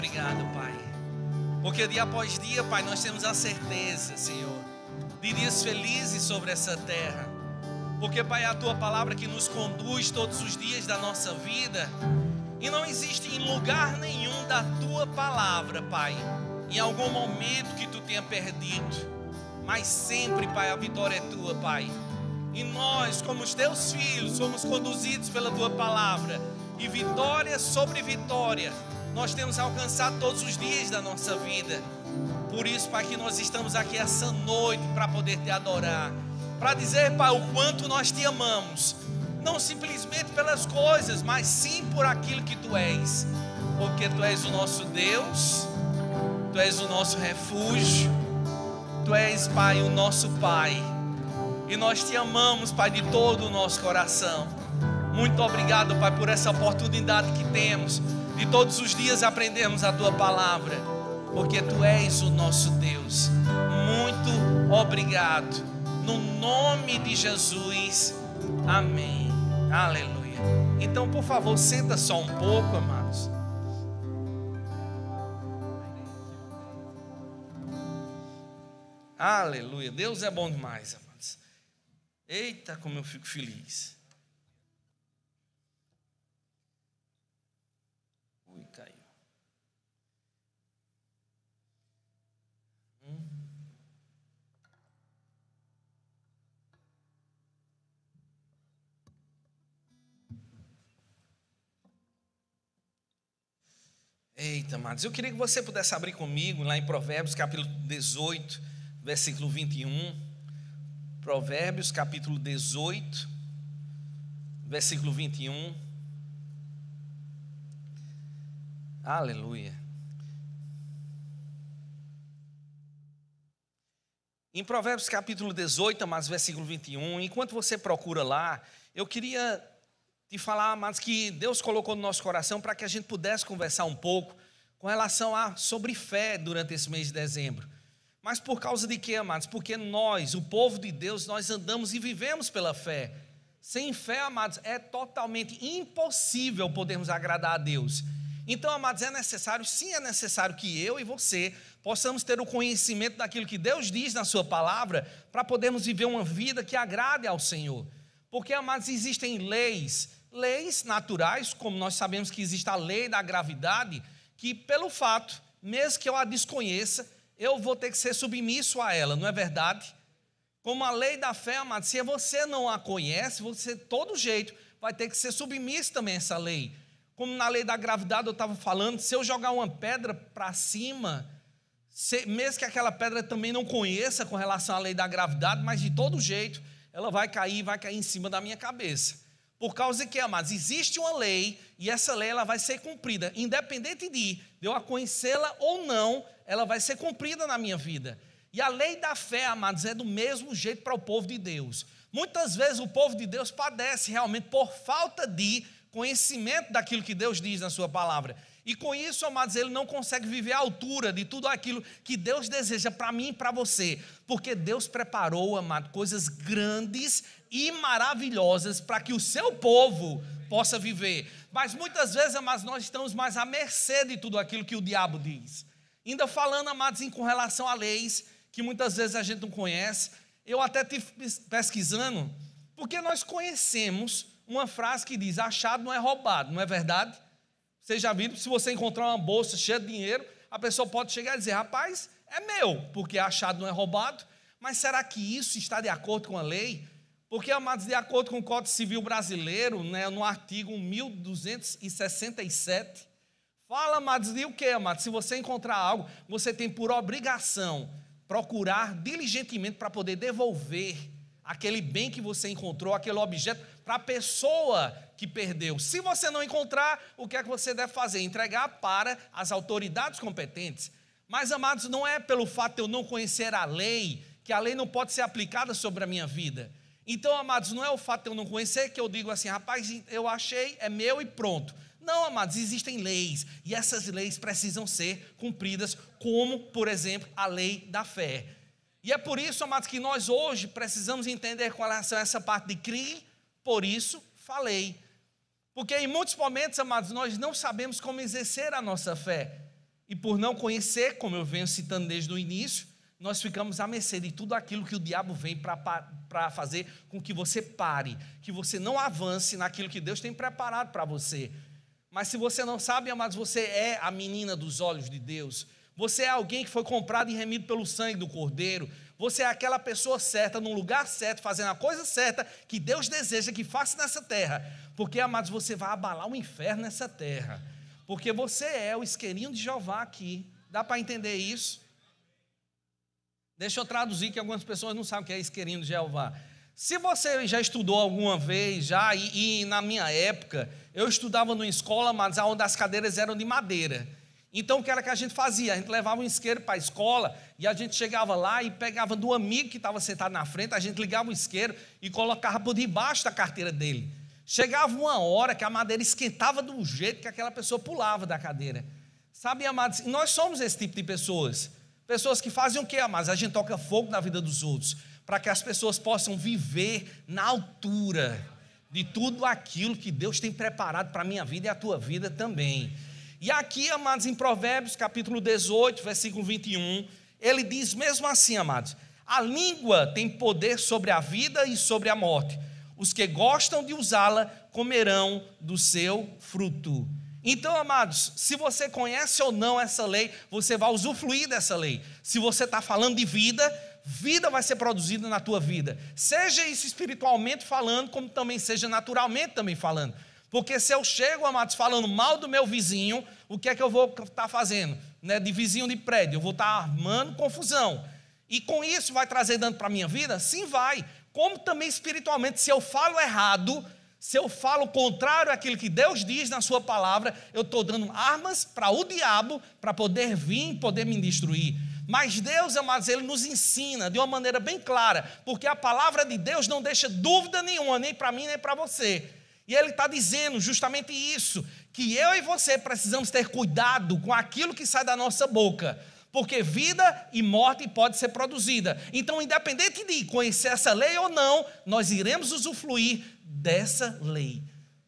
obrigado, Pai. Porque dia após dia, Pai, nós temos a certeza, Senhor, de dias felizes sobre essa terra. Porque, Pai, é a Tua palavra que nos conduz todos os dias da nossa vida. E não existe em lugar nenhum da Tua palavra, Pai, em algum momento que Tu tenha perdido. Mas sempre, Pai, a vitória é Tua, Pai. E nós, como os Teus filhos, somos conduzidos pela Tua palavra. E vitória sobre vitória nós temos alcançado todos os dias da nossa vida. Por isso, Pai, que nós estamos aqui essa noite para poder Te adorar, para dizer, Pai, o quanto nós Te amamos, não simplesmente pelas coisas, mas sim por aquilo que Tu és, porque Tu és o nosso Deus, Tu és o nosso refúgio, Tu és, Pai, o nosso Pai, e nós Te amamos, Pai, de todo o nosso coração. Muito obrigado, Pai, por essa oportunidade que temos de todos os dias aprendermos a Tua palavra, porque Tu és o nosso Deus. Muito obrigado, no nome de Jesus, amém, aleluia. Então, por favor, senta só um pouco, amados. Aleluia, Deus é bom demais, amados. Eita, como eu fico feliz. Caiu. Eita, amados, eu queria que você pudesse abrir comigo lá em Provérbios capítulo 18, versículo 21. Provérbios capítulo 18, versículo 21. Aleluia. Em Provérbios capítulo 18, amados, versículo 21, enquanto você procura lá, eu queria te falar, amados, que Deus colocou no nosso coração para que a gente pudesse conversar um pouco com relação sobre fé durante esse mês de dezembro. Mas por causa de quê, amados? Porque nós, o povo de Deus, nós andamos e vivemos pela fé. Sem fé, amados, é totalmente impossível podermos agradar a Deus. Então, amados, é necessário que eu e você possamos ter o conhecimento daquilo que Deus diz na sua palavra, para podermos viver uma vida que agrade ao Senhor. Porque, amados, existem leis naturais, como nós sabemos que existe a lei da gravidade, que pelo fato, mesmo que eu a desconheça, eu vou ter que ser submisso a ela, não é verdade? Como a lei da fé, amados, se você não a conhece, você, de todo jeito, vai ter que ser submisso também a essa lei. Como na lei da gravidade eu estava falando, se eu jogar uma pedra para cima, mesmo que aquela pedra também não conheça com relação à lei da gravidade, mas de todo jeito ela vai cair em cima da minha cabeça. Por causa de que, amados, existe uma lei e essa lei ela vai ser cumprida, independente de eu a conhecê-la ou não, ela vai ser cumprida na minha vida. E a lei da fé, amados, é do mesmo jeito para o povo de Deus. Muitas vezes o povo de Deus padece realmente por falta de conhecimento daquilo que Deus diz na sua palavra. E com isso, amados, ele não consegue viver à altura de tudo aquilo que Deus deseja para mim e para você. Porque Deus preparou, amado, coisas grandes e maravilhosas para que o seu povo possa viver. Mas muitas vezes, amados, nós estamos mais à mercê de tudo aquilo que o diabo diz. Ainda falando, amados, com relação a leis que muitas vezes a gente não conhece, eu até estive pesquisando, porque nós conhecemos uma frase que diz: achado não é roubado, não é verdade? Vocês já viram, se você encontrar uma bolsa cheia de dinheiro, a pessoa pode chegar e dizer: rapaz, é meu, porque achado não é roubado. Mas será que isso está de acordo com a lei? Porque, amados, de acordo com o Código Civil Brasileiro, né, no artigo 1267, fala, amados, de o quê, amados? Se você encontrar algo, você tem por obrigação procurar diligentemente para poder devolver aquele bem que você encontrou, aquele objeto, para a pessoa que perdeu. Se você não encontrar, o que é que você deve fazer? Entregar para as autoridades competentes. Mas, amados, não é pelo fato de eu não conhecer a lei, que a lei não pode ser aplicada sobre a minha vida. Então, amados, não é o fato de eu não conhecer que eu digo assim: rapaz, eu achei, é meu e pronto. Não, amados, existem leis, e essas leis precisam ser cumpridas, como, por exemplo, a lei da fé. E é por isso, amados, que nós hoje precisamos entender com relação a essa parte de criar, por isso falei. Porque em muitos momentos, amados, nós não sabemos como exercer a nossa fé. E por não conhecer, como eu venho citando desde o início, nós ficamos à mercê de tudo aquilo que o diabo vem para fazer com que você pare, que você não avance naquilo que Deus tem preparado para você. Mas se você não sabe, amados, você é a menina dos olhos de Deus. Você é alguém que foi comprado e remido pelo sangue do Cordeiro. Você é aquela pessoa certa, no lugar certo, fazendo a coisa certa que Deus deseja que faça nessa terra. Porque, amados, você vai abalar o inferno nessa terra. Porque você é o isqueirinho de Jeová aqui. Dá para entender isso? Deixa eu traduzir, que algumas pessoas não sabem o que é isqueirinho de Jeová. Se você já estudou alguma vez, e na minha época, eu estudava numa escola, mas onde as cadeiras eram de madeira. Então, o que era que a gente fazia? A gente levava um isqueiro para a escola e a gente chegava lá e pegava do amigo que estava sentado na frente, a gente ligava o isqueiro e colocava por debaixo da carteira dele. Chegava uma hora que a madeira esquentava do jeito que aquela pessoa pulava da cadeira. Sabe, amados, nós somos esse tipo de pessoas. Pessoas que fazem o quê, amados? A gente toca fogo na vida dos outros, para que as pessoas possam viver na altura de tudo aquilo que Deus tem preparado para a minha vida e a tua vida também. E aqui, amados, em Provérbios, capítulo 18, versículo 21, ele diz mesmo assim, amados: a língua tem poder sobre a vida e sobre a morte. Os que gostam de usá-la comerão do seu fruto. Então, amados, se você conhece ou não essa lei, você vai usufruir dessa lei. Se você está falando de vida, vida vai ser produzida na tua vida. Seja isso espiritualmente falando, como também seja naturalmente também falando. Porque se eu chego, amados, falando mal do meu vizinho, o que é que eu vou estar fazendo? De vizinho de prédio, eu vou estar armando confusão. E com isso vai trazer dano para a minha vida? Sim, vai. Como também espiritualmente, se eu falo errado, se eu falo contrário àquilo que Deus diz na sua palavra, eu estou dando armas para o diabo, para poder vir, poder me destruir. Mas Deus, amados, Ele nos ensina de uma maneira bem clara, porque a palavra de Deus não deixa dúvida nenhuma, nem para mim, nem para você. E Ele está dizendo justamente isso, que eu e você precisamos ter cuidado com aquilo que sai da nossa boca, porque vida e morte pode ser produzida. Então, independente de conhecer essa lei ou não, nós iremos usufruir dessa lei.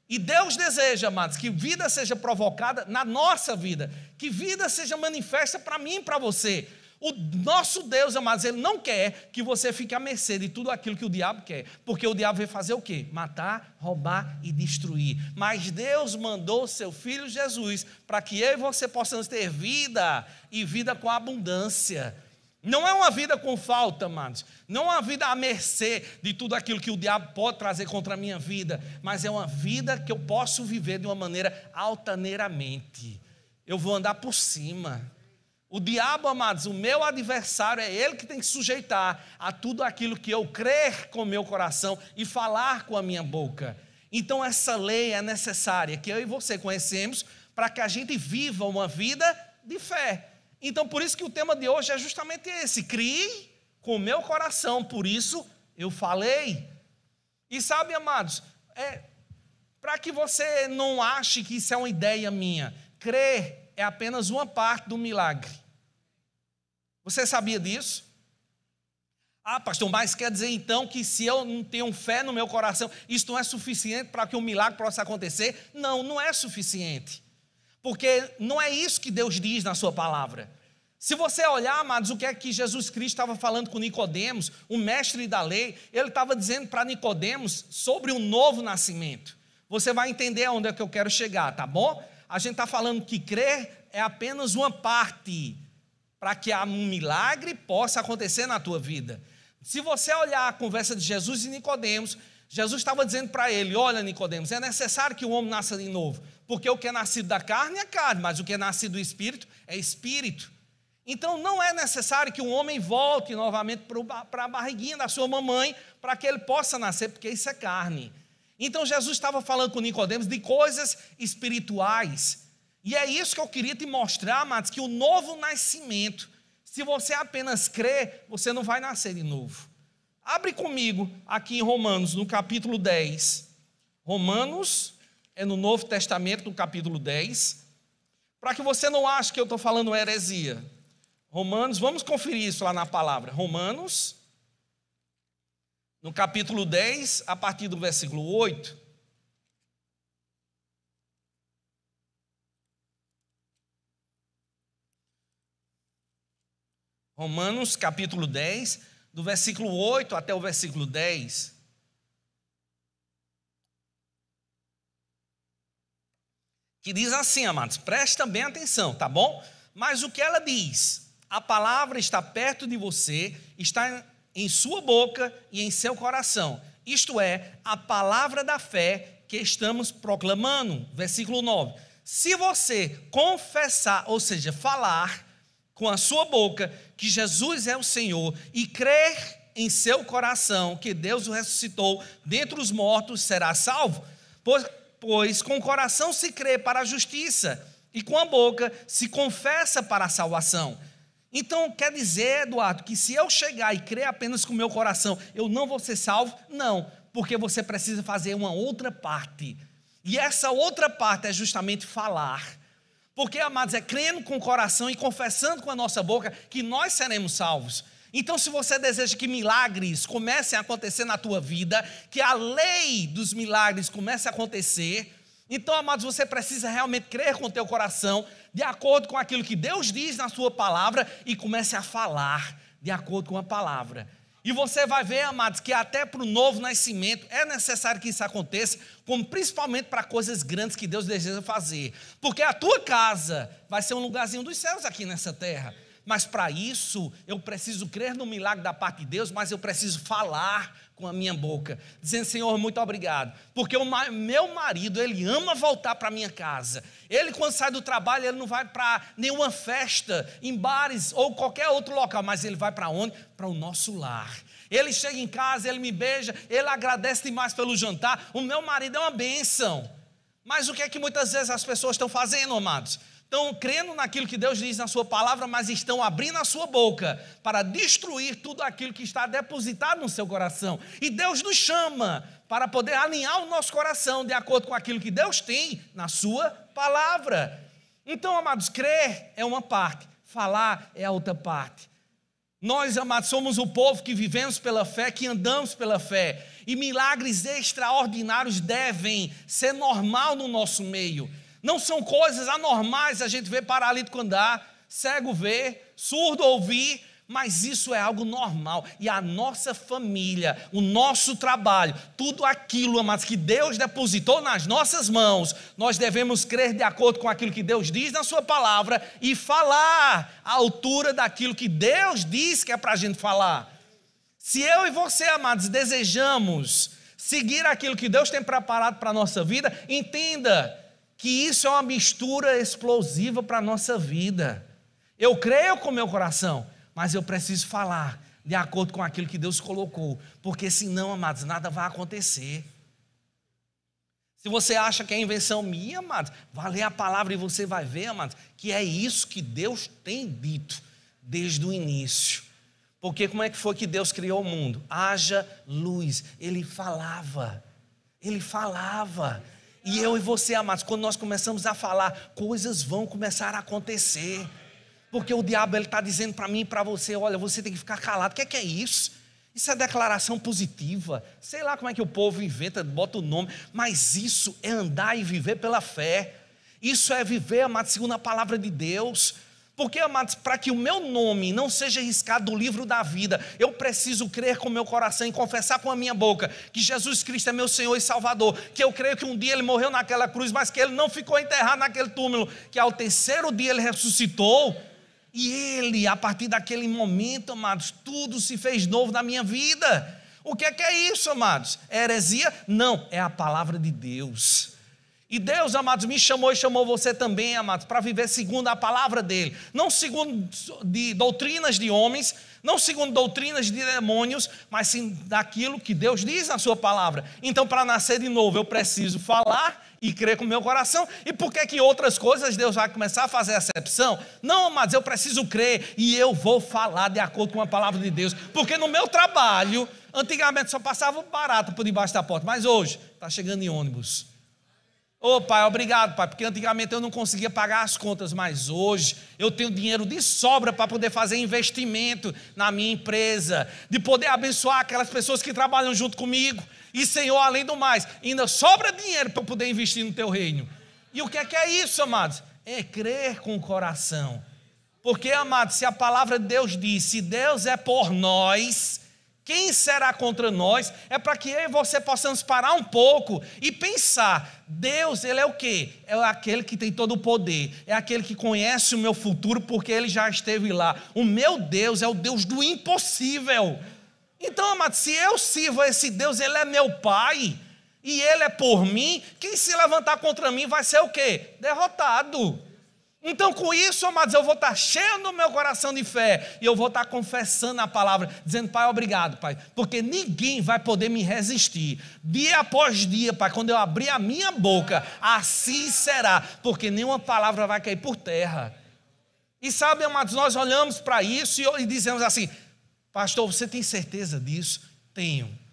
E Deus deseja, amados, que vida seja provocada na nossa vida, que vida seja manifesta para mim e para você. O nosso Deus, amados, Ele não quer que você fique à mercê de tudo aquilo que o diabo quer, porque o diabo veio fazer o quê? Matar, roubar e destruir. Mas Deus mandou o seu Filho Jesus para que eu e você possamos ter vida e vida com abundância. Não é uma vida com falta, amados, não é uma vida à mercê de tudo aquilo que o diabo pode trazer contra a minha vida, mas é uma vida que eu posso viver de uma maneira altaneiramente. Eu vou andar por cima. O diabo, amados, o meu adversário, é ele que tem que sujeitar a tudo aquilo que eu crer com o meu coração e falar com a minha boca. Então essa lei é necessária, que eu e você conhecemos, para que a gente viva uma vida de fé. Então por isso que o tema de hoje é justamente esse: crie com o meu coração, por isso eu falei. E sabe, amados, para que você não ache que isso é uma ideia minha, crer é apenas uma parte do milagre. Você sabia disso? Ah, pastor, mas quer dizer então que se eu não tenho fé no meu coração, isso não é suficiente para que um milagre possa acontecer? Não, não é suficiente. Porque não é isso que Deus diz na sua palavra. Se você olhar, amados, o que é que Jesus Cristo estava falando com Nicodemos, o mestre da lei, ele estava dizendo para Nicodemos sobre um novo nascimento. Você vai entender aonde é que eu quero chegar, tá bom? A gente está falando que crer é apenas uma parte para que um milagre possa acontecer na tua vida. Se você olhar a conversa de Jesus e Nicodemos, Jesus estava dizendo para ele: olha, Nicodemos, é necessário que o homem nasça de novo, porque o que é nascido da carne é carne, mas o que é nascido do Espírito é Espírito. Então não é necessário que um homem volte novamente para a barriguinha da sua mamãe para que ele possa nascer, porque isso é carne. Então Jesus estava falando com Nicodemos de coisas espirituais. E é isso que eu queria te mostrar, amados, que o novo nascimento, se você apenas crer, você não vai nascer de novo. Abre comigo aqui em Romanos, no capítulo 10. Romanos é no Novo Testamento, no capítulo 10. Para que você não ache que eu estou falando heresia. Romanos, vamos conferir isso lá na palavra. Romanos, no capítulo 10, a partir do versículo 8. Romanos capítulo 10, do versículo 8 até o versículo 10. Que diz assim, amados, presta bem atenção, tá bom? Mas o que ela diz? A palavra está perto de você, está em sua boca e em seu coração. Isto é, a palavra da fé que estamos proclamando. Versículo 9. Se você confessar, ou seja, falar com a sua boca que Jesus é o Senhor e crer em seu coração que Deus o ressuscitou dentre os mortos, será salvo. Pois com o coração se crê para a justiça e com a boca se confessa para a salvação. Então quer dizer, Eduardo, que se eu chegar e crer apenas com o meu coração, eu não vou ser salvo? Não, porque você precisa fazer uma outra parte. E essa outra parte é justamente falar. Porque, amados, é crendo com o coração e confessando com a nossa boca que nós seremos salvos. Então, se você deseja que milagres comecem a acontecer na tua vida, que a lei dos milagres comece a acontecer, então, amados, você precisa realmente crer com o teu coração, de acordo com aquilo que Deus diz na sua palavra, e comece a falar de acordo com a palavra. E você vai ver, amados, que até para o novo nascimento é necessário que isso aconteça, como principalmente para coisas grandes que Deus deseja fazer. Porque a tua casa vai ser um lugarzinho dos céus aqui nessa terra. Mas para isso, eu preciso crer no milagre da parte de Deus, mas eu preciso falar com a minha boca, dizendo, Senhor, muito obrigado, porque o meu marido, ele ama voltar para a minha casa. Ele, quando sai do trabalho, ele não vai para nenhuma festa, em bares ou qualquer outro local, mas ele vai para onde? Para o nosso lar. Ele chega em casa, ele me beija, ele agradece demais pelo jantar. O meu marido é uma bênção. Mas o que é que muitas vezes as pessoas estão fazendo, amados? Estão crendo naquilo que Deus diz na sua palavra, mas estão abrindo a sua boca para destruir tudo aquilo que está depositado no seu coração. E Deus nos chama para poder alinhar o nosso coração de acordo com aquilo que Deus tem na sua palavra. Então, amados, crer é uma parte, falar é a outra parte. Nós, amados, somos o povo que vivemos pela fé, que andamos pela fé. E milagres extraordinários devem ser normal no nosso meio. Não são coisas anormais a gente ver paralítico andar, cego ver, surdo ouvir, mas isso é algo normal. E a nossa família, o nosso trabalho, tudo aquilo, amados, que Deus depositou nas nossas mãos, nós devemos crer de acordo com aquilo que Deus diz na sua palavra e falar à altura daquilo que Deus diz que é para a gente falar. Se eu e você, amados, desejamos seguir aquilo que Deus tem preparado para a nossa vida, entenda que isso é uma mistura explosiva para a nossa vida. Eu creio com o meu coração, mas eu preciso falar de acordo com aquilo que Deus colocou, porque senão, amados, nada vai acontecer. Se você acha que é invenção minha, amados, vai ler a palavra e você vai ver, amados, que é isso que Deus tem dito desde o início. Porque como é que foi que Deus criou o mundo? Haja luz. Ele falava. E eu e você, amados, quando nós começamos a falar, coisas vão começar a acontecer. Porque o diabo está dizendo para mim e para você, olha, você tem que ficar calado. O que é isso? Isso é declaração positiva. Sei lá como é que o povo inventa, bota o nome. Mas isso é andar e viver pela fé. Isso é viver, amados, segundo a palavra de Deus. Porque, amados, para que o meu nome não seja riscado do livro da vida, eu preciso crer com o meu coração e confessar com a minha boca que Jesus Cristo é meu Senhor e Salvador, que eu creio que um dia Ele morreu naquela cruz, mas que Ele não ficou enterrado naquele túmulo, que ao terceiro dia Ele ressuscitou, e Ele, a partir daquele momento, amados, tudo se fez novo na minha vida. O que é isso, amados? É heresia? Não, é a palavra de Deus. E Deus, amados, me chamou e chamou você também, amados, para viver segundo a palavra dEle. Não segundo de doutrinas de homens, não segundo doutrinas de demônios, mas sim daquilo que Deus diz na sua palavra. Então, para nascer de novo, eu preciso falar e crer com o meu coração. E por que outras coisas Deus vai começar a fazer acepção? Não, amados, eu preciso crer e eu vou falar de acordo com a palavra de Deus. Porque no meu trabalho, antigamente só passava barato por debaixo da porta, mas hoje está chegando em ônibus. Ô pai, obrigado pai, porque antigamente eu não conseguia pagar as contas, mas hoje eu tenho dinheiro de sobra para poder fazer investimento na minha empresa, de poder abençoar aquelas pessoas que trabalham junto comigo, e Senhor, além do mais, ainda sobra dinheiro para eu poder investir no teu reino. E o que é isso, amados? É crer com o coração, Porque, amados, se a palavra de Deus diz, se Deus é por nós, quem será contra nós? É para que eu e você possamos parar um pouco e pensar, Deus, Ele é o quê? É aquele que tem todo o poder, é aquele que conhece o meu futuro porque Ele já esteve lá. O meu Deus é o Deus do impossível. Então, amados, se eu sirvo a esse Deus, Ele é meu Pai, e Ele é por mim, quem se levantar contra mim vai ser o quê? Derrotado. Então, com isso, amados, eu vou estar cheio no meu coração de fé, e eu vou estar confessando a palavra, dizendo, Pai, obrigado, Pai, porque ninguém vai poder me resistir, dia após dia, Pai, quando eu abrir a minha boca, assim será, porque nenhuma palavra vai cair por terra. E sabe, amados, nós olhamos para isso e dizemos assim, pastor, você tem certeza disso? Tenho.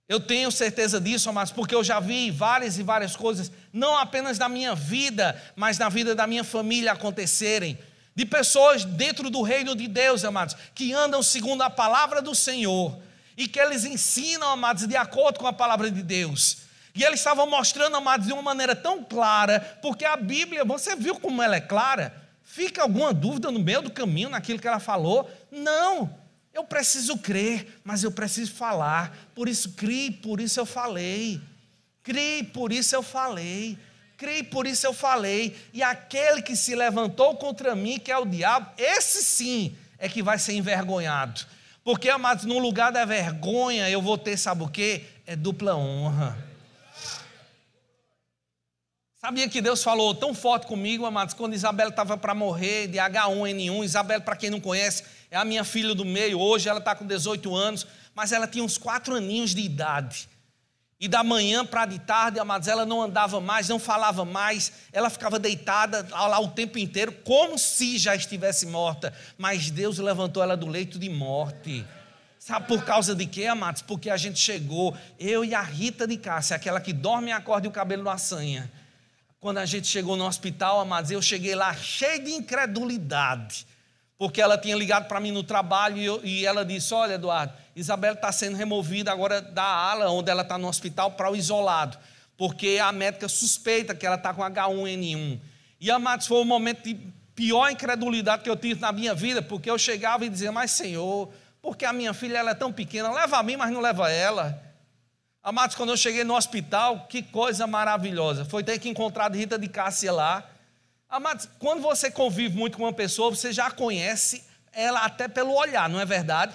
Eu tenho certeza disso, amados, porque eu já vi várias e várias coisas, não apenas na minha vida, mas na vida da minha família acontecerem, de pessoas dentro do reino de Deus, amados, que andam segundo a palavra do Senhor, e que eles ensinam, amados, de acordo com a palavra de Deus. E eles estavam mostrando, amados, de uma maneira tão clara, porque a Bíblia, você viu como ela é clara? Fica alguma dúvida no meio do caminho, naquilo que ela falou? Não. Eu preciso crer, mas eu preciso falar. Por isso, criei, por isso eu falei. Criei, por isso eu falei. Criei, por isso eu falei. E aquele que se levantou contra mim, que é o diabo, esse sim é que vai ser envergonhado. Porque, amados, no lugar da vergonha, eu vou ter, sabe o quê? É dupla honra. Sabia que Deus falou tão forte comigo, amados, quando Isabela estava para morrer de H1N1. Isabela, para quem não conhece, é a minha filha do meio. Hoje ela está com 18 anos, mas ela tinha uns 4 aninhos de idade. E da manhã para de tarde, amados, ela não andava mais, não falava mais. Ela ficava deitada lá o tempo inteiro, como se já estivesse morta. Mas Deus levantou ela do leito de morte. Sabe por causa de quê, amados? Porque a gente chegou, eu e a Rita de Cássia, aquela que dorme e acorda e o cabelo não assanha. Quando a gente chegou no hospital, amados, eu cheguei lá cheio de incredulidade, porque ela tinha ligado para mim no trabalho e ela disse, olha, Eduardo, Isabela está sendo removida agora da ala onde ela está no hospital para o isolado, porque a médica suspeita que ela está com H1N1. E, amados, foi o momento de pior incredulidade que eu tive na minha vida, porque eu chegava e dizia, mas Senhor, porque a minha filha ela é tão pequena, leva a mim, mas não leva ela. Amados, quando eu cheguei no hospital, que coisa maravilhosa, foi ter que encontrar a Rita de Cássia lá. Amados, quando você convive muito com uma pessoa, você já conhece ela até pelo olhar, não é verdade?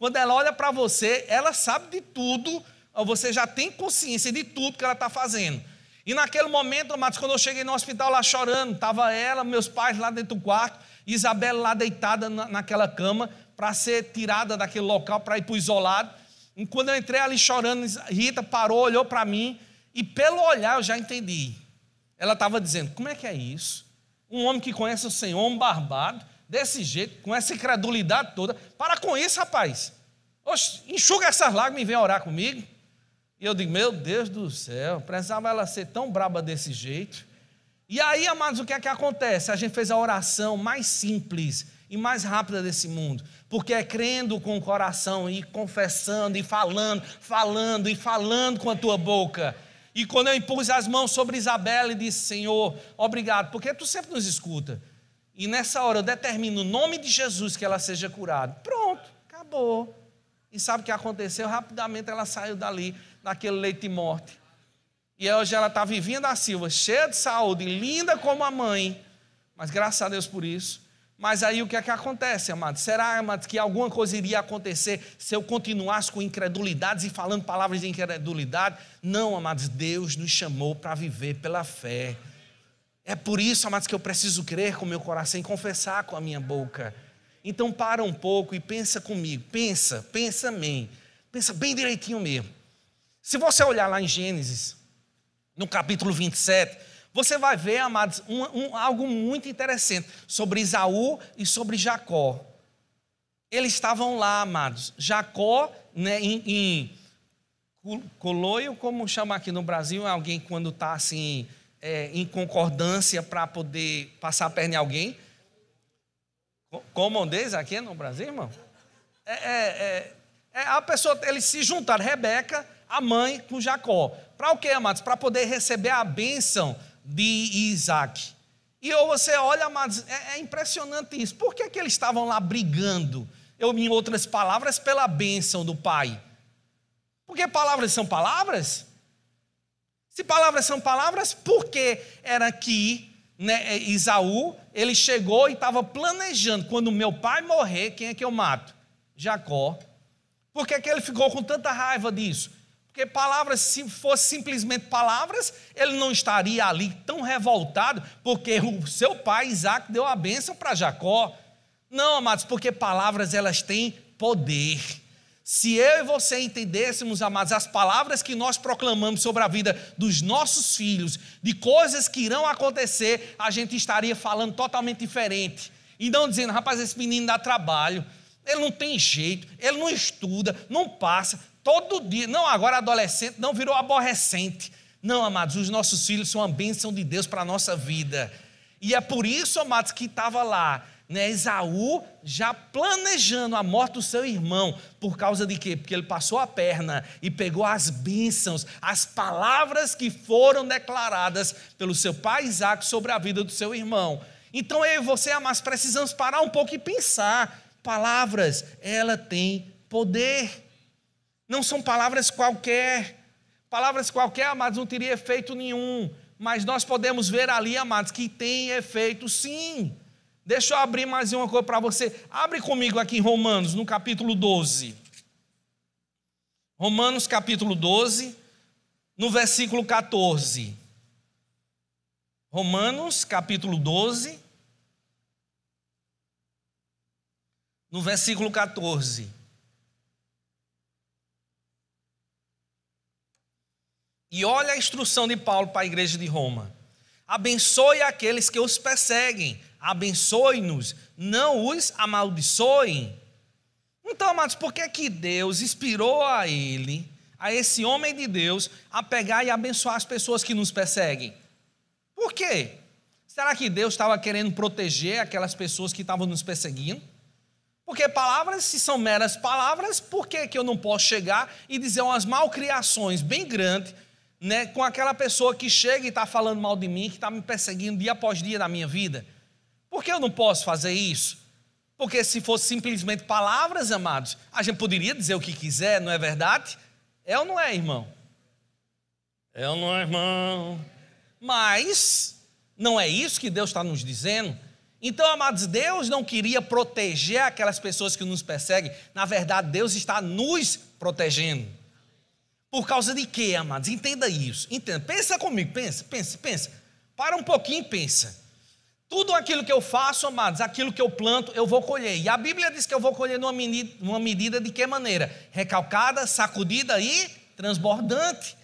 Quando ela olha para você, ela sabe de tudo, você já tem consciência de tudo que ela está fazendo. E naquele momento, amados, quando eu cheguei no hospital lá chorando, estava ela, meus pais lá dentro do quarto, Isabela lá deitada naquela cama, para ser tirada daquele local, para ir para o isolado. E quando eu entrei ali chorando, Rita parou, olhou para mim, e pelo olhar eu já entendi. Ela estava dizendo, como é que é isso? Um homem que conhece o Senhor, um barbado, desse jeito, com essa incredulidade toda, para com isso, rapaz. Oxe, enxuga essas lágrimas e vem orar comigo. E eu digo, meu Deus do céu, precisava ela ser tão braba desse jeito. E aí, amados, o que é que acontece? A gente fez a oração mais simples e mais rápida desse mundo, porque é crendo com o coração e confessando e falando com a tua boca. E quando eu impus as mãos sobre Isabela e disse, Senhor, obrigado, porque tu sempre nos escuta. E nessa hora eu determino o nome de Jesus que ela seja curada. Pronto, acabou. E sabe o que aconteceu? Rapidamente ela saiu dali, daquele leito de morte. E hoje ela está vivinha da Silva, cheia de saúde, linda como a mãe. Mas graças a Deus por isso. Mas aí o que é que acontece, amados? Será, amados, que alguma coisa iria acontecer se eu continuasse com incredulidades e falando palavras de incredulidade? Não, amados, Deus nos chamou para viver pela fé. É por isso, amados, que eu preciso crer com o meu coração e confessar com a minha boca. Então para um pouco e pensa comigo, pensa bem direitinho mesmo. Se você olhar lá em Gênesis, no capítulo 27, você vai ver, amados, algo muito interessante sobre Esaú e sobre Jacó. Eles estavam lá, amados. Jacó, né, em coloio, como chama aqui no Brasil, alguém quando está assim, em concordância para poder passar a perna em alguém. Comondez aqui no Brasil, irmão? A pessoa, eles se juntaram, Rebeca, a mãe, com Jacó. Para o quê, amados? Para poder receber a bênção de Isaac. você olha, amados, é impressionante isso. Por que eles estavam lá brigando? Em outras palavras, pela bênção do pai. Porque palavras são palavras? Se palavras são palavras, por que era que Esaú, ele chegou e estava planejando, quando meu pai morrer, quem é que eu mato? Jacó. Por que ele ficou com tanta raiva disso? Porque palavras, se fosse simplesmente palavras, ele não estaria ali tão revoltado, porque o seu pai Isaac deu a bênção para Jacó. Não, amados, porque palavras elas têm poder. Se eu e você entendêssemos, amados, as palavras que nós proclamamos sobre a vida dos nossos filhos, de coisas que irão acontecer, a gente estaria falando totalmente diferente. E não dizendo, rapaz, esse menino dá trabalho, ele não tem jeito, ele não estuda, não passa, todo dia, não, agora adolescente, não virou aborrecente. Não, amados, os nossos filhos são uma bênção de Deus para a nossa vida. E é por isso, amados, que estava lá, Esaú já planejando a morte do seu irmão. Por causa de quê? Porque ele passou a perna e pegou as bênçãos, as palavras que foram declaradas pelo seu pai Isaac sobre a vida do seu irmão. Então eu e você, amados, precisamos parar um pouco e pensar. Palavras, ela tem poder. Não são palavras qualquer. Palavras qualquer, amados, não teria efeito nenhum. Mas nós podemos ver ali, amados, que tem efeito sim. Deixa eu abrir mais uma coisa para você. Abre comigo aqui em Romanos, no capítulo 12. Romanos, capítulo 12, no versículo 14. Romanos, capítulo 12, no versículo 14. E olha a instrução de Paulo para a igreja de Roma. Abençoe aqueles que os perseguem, abençoe-nos, não os amaldiçoem. Então, amados, por que Deus inspirou a esse homem de Deus, a pegar e abençoar as pessoas que nos perseguem? Por quê? Será que Deus estava querendo proteger aquelas pessoas que estavam nos perseguindo? Porque palavras, se são meras palavras, por que eu não posso chegar e dizer umas malcriações bem grandes, com aquela pessoa que chega e está falando mal de mim, que está me perseguindo dia após dia da minha vida? Por que eu não posso fazer isso? Porque se fosse simplesmente palavras, amados, a gente poderia dizer o que quiser, não é verdade? É ou não é, irmão? É ou não é, irmão? Mas não é isso que Deus está nos dizendo. Então, amados, Deus não queria proteger aquelas pessoas que nos perseguem. Na verdade, Deus está nos protegendo. Por causa de quê, amados? Entenda isso. Entenda. Pensa comigo, pensa. Para um pouquinho e pensa. Tudo aquilo que eu faço, amados, aquilo que eu planto, eu vou colher. E a Bíblia diz que eu vou colher numa medida de que maneira? Recalcada, sacudida e transbordante.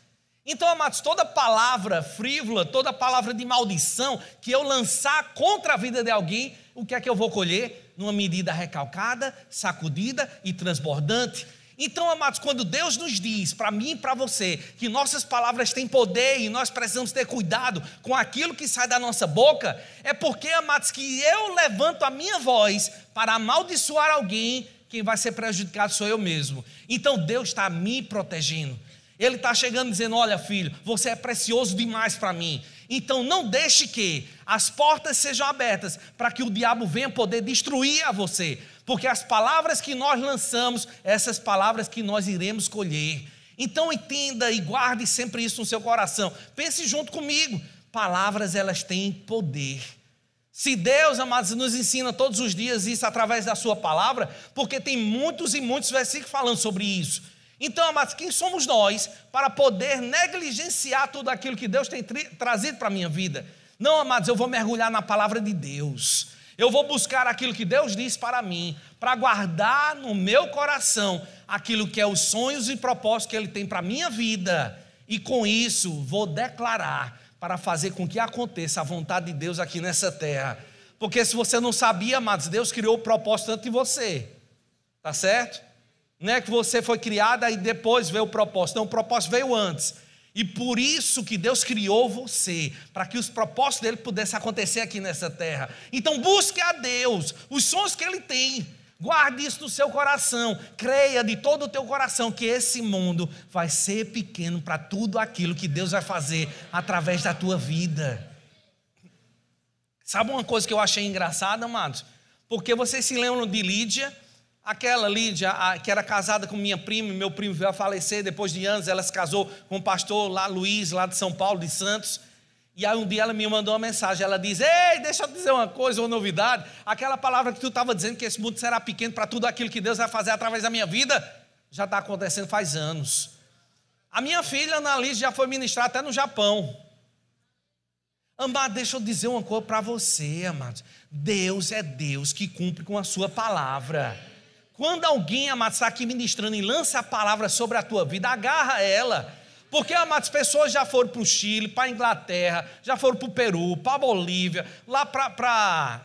Então, amados, toda palavra frívola, toda palavra de maldição que eu lançar contra a vida de alguém, o que é que eu vou colher? Numa medida recalcada, sacudida e transbordante. Então, amados, quando Deus nos diz, para mim e para você, que nossas palavras têm poder e nós precisamos ter cuidado com aquilo que sai da nossa boca, é porque, amados, que eu levanto a minha voz para amaldiçoar alguém, quem vai ser prejudicado sou eu mesmo. Então, Deus está me protegendo. Ele está chegando dizendo, olha filho, você é precioso demais para mim. Então não deixe que as portas sejam abertas para que o diabo venha poder destruir a você. Porque as palavras que nós lançamos, essas palavras que nós iremos colher. Então entenda e guarde sempre isso no seu coração. Pense junto comigo. Palavras, elas têm poder. Se Deus, amados, nos ensina todos os dias isso através da sua palavra, porque tem muitos e muitos versículos falando sobre isso. Então, amados, quem somos nós para poder negligenciar tudo aquilo que Deus tem trazido para a minha vida? Não, amados, eu vou mergulhar na palavra de Deus. Eu vou buscar aquilo que Deus diz para mim, para guardar no meu coração aquilo que é os sonhos e propósitos que Ele tem para a minha vida. E com isso, vou declarar para fazer com que aconteça a vontade de Deus aqui nessa terra. Porque se você não sabia, amados, Deus criou o propósito antes de você. Tá certo? Não é que você foi criada e depois veio o propósito. Não, o propósito veio antes. E por isso que Deus criou você, para que os propósitos dele pudessem acontecer aqui nessa terra. Então busque a Deus, os sonhos que Ele tem. Guarde isso no seu coração. Creia de todo o teu coração que esse mundo vai ser pequeno para tudo aquilo que Deus vai fazer através da tua vida. Sabe uma coisa que eu achei engraçada, amados? Porque vocês se lembram de Lídia? Aquela Lídia que era casada com minha prima, meu primo veio a falecer, depois de anos ela se casou com um pastor lá, Luiz, lá de São Paulo, de Santos. E aí um dia ela me mandou uma mensagem, ela diz: ei, deixa eu te dizer uma coisa, uma novidade. Aquela palavra que tu estava dizendo que esse mundo será pequeno para tudo aquilo que Deus vai fazer através da minha vida, já está acontecendo faz anos. A minha filha, Ana Lídia, já foi ministrar até no Japão. Amado, deixa eu dizer uma coisa para você, amados. Deus é Deus que cumpre com a sua palavra. Quando alguém, amado, está aqui ministrando e lança a palavra sobre a tua vida, agarra ela. Porque, amados, pessoas já foram para o Chile, para a Inglaterra, já foram para o Peru, para a Bolívia, lá para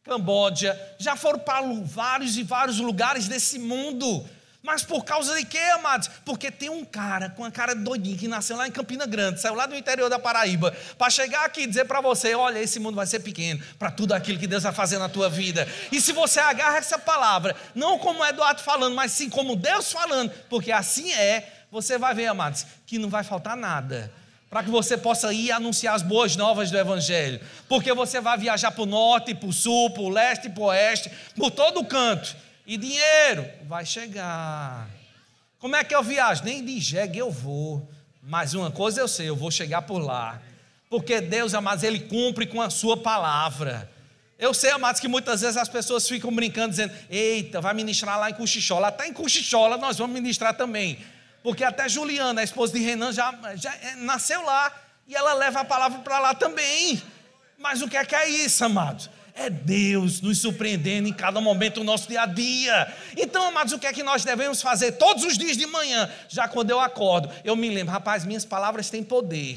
Camboja, já foram para vários e vários lugares desse mundo. Mas por causa de quê, amados? Porque tem um cara com a cara doidinho que nasceu lá em Campina Grande, saiu lá do interior da Paraíba, para chegar aqui e dizer para você: olha, esse mundo vai ser pequeno para tudo aquilo que Deus vai fazer na tua vida. E se você agarra essa palavra, não como Eduardo falando, mas sim como Deus falando, porque assim você vai ver, amados, que não vai faltar nada, para que você possa ir anunciar as boas novas do Evangelho, porque você vai viajar para o norte, para o sul, para o leste e para o oeste, por todo canto. E dinheiro vai chegar. Como é que eu viajo? Nem de jegue eu vou. Mas uma coisa eu sei, eu vou chegar por lá. Porque Deus, amados, Ele cumpre com a sua palavra. Eu sei, amados, que muitas vezes as pessoas ficam brincando, dizendo: eita, vai ministrar lá em Cochichola. Até em Cochichola nós vamos ministrar também. Porque até Juliana, a esposa de Renan, já nasceu lá. E ela leva a palavra para lá também. Mas o que é isso, amados? É Deus nos surpreendendo em cada momento do nosso dia a dia. Então, amados, o que é que nós devemos fazer todos os dias de manhã? Já quando eu acordo, eu me lembro: rapaz, minhas palavras têm poder.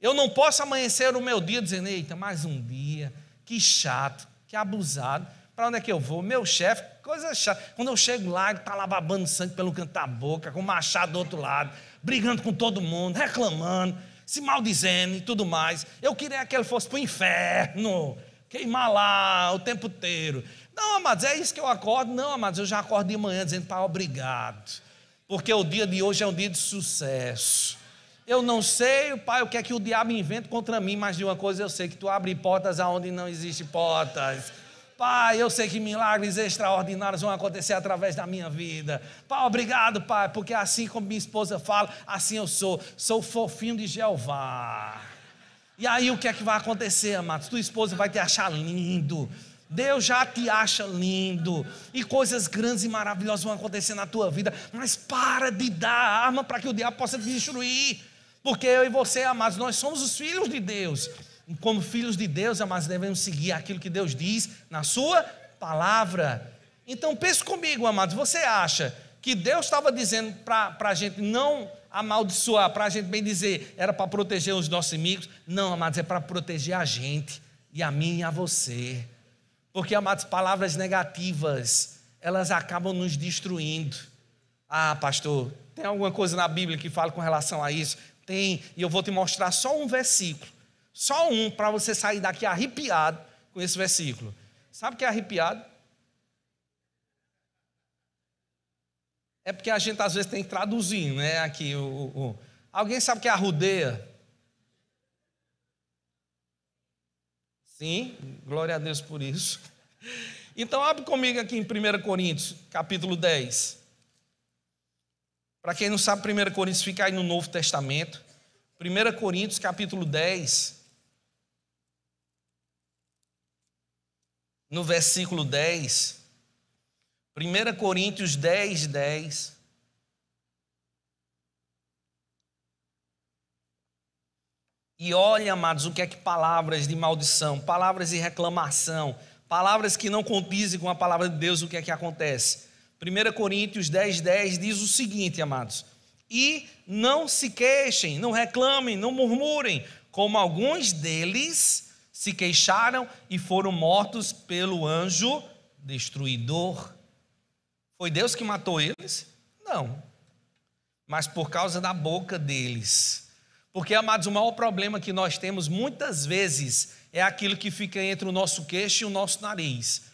Eu não posso amanhecer o meu dia dizendo: eita, mais um dia, que chato, que abusado. Para onde é que eu vou? Meu chefe, coisa chata. Quando eu chego lá, ele está lá babando sangue pelo canto da boca, com o machado do outro lado, brigando com todo mundo, reclamando, se maldizendo e tudo mais. Eu queria que ele fosse para o inferno, queimar lá o tempo inteiro. Não, amados, é isso que eu acordo? Não, amados, eu já acordo de manhã dizendo: pai, obrigado, porque o dia de hoje é um dia de sucesso. Eu não sei, pai, o que é que o diabo inventa contra mim, mas de uma coisa eu sei: que tu abre portas aonde não existem portas. Pai, eu sei que milagres extraordinários vão acontecer através da minha vida. Pai, obrigado, pai, porque assim como minha esposa fala, assim eu sou o fofinho de Jeová. E aí o que é que vai acontecer, amados? Tua esposa vai te achar lindo. Deus já te acha lindo. E coisas grandes e maravilhosas vão acontecer na tua vida. Mas para de dar arma para que o diabo possa te destruir. Porque eu e você, amados, nós somos os filhos de Deus. E como filhos de Deus, amados, devemos seguir aquilo que Deus diz na sua palavra. Então pense comigo, amados. Você acha que Deus estava dizendo para a gente não amaldiçoar, para a gente bem dizer, era para proteger os nossos inimigos? Não, amados, é para proteger a gente, e a mim e a você. Porque, amados, palavras negativas, elas acabam nos destruindo. Ah, pastor, tem alguma coisa na Bíblia que fala com relação a isso? Tem, e eu vou te mostrar só um versículo, só um, para você sair daqui arrepiado com esse versículo. Sabe o que é arrepiado? É porque a gente às vezes tem que traduzir, né? Aqui, Alguém sabe o que é arrudeia? Sim, glória a Deus por isso. Então abre comigo aqui em 1 Coríntios, capítulo 10. Para quem não sabe, 1 Coríntios fica aí no Novo Testamento. 1 Coríntios, capítulo 10. No versículo 10. 1 Coríntios 10, 10. E olha, amados, o que é que palavras de maldição, palavras de reclamação, palavras que não condizem com a palavra de Deus, o que é que acontece? 1 Coríntios 10, 10 diz o seguinte, amados: e não se queixem, não reclamem, não murmurem, como alguns deles se queixaram e foram mortos pelo anjo destruidor. Foi Deus que matou eles? Não. Mas por causa da boca deles. Porque, amados, o maior problema que nós temos muitas vezes é aquilo que fica entre o nosso queixo e o nosso nariz.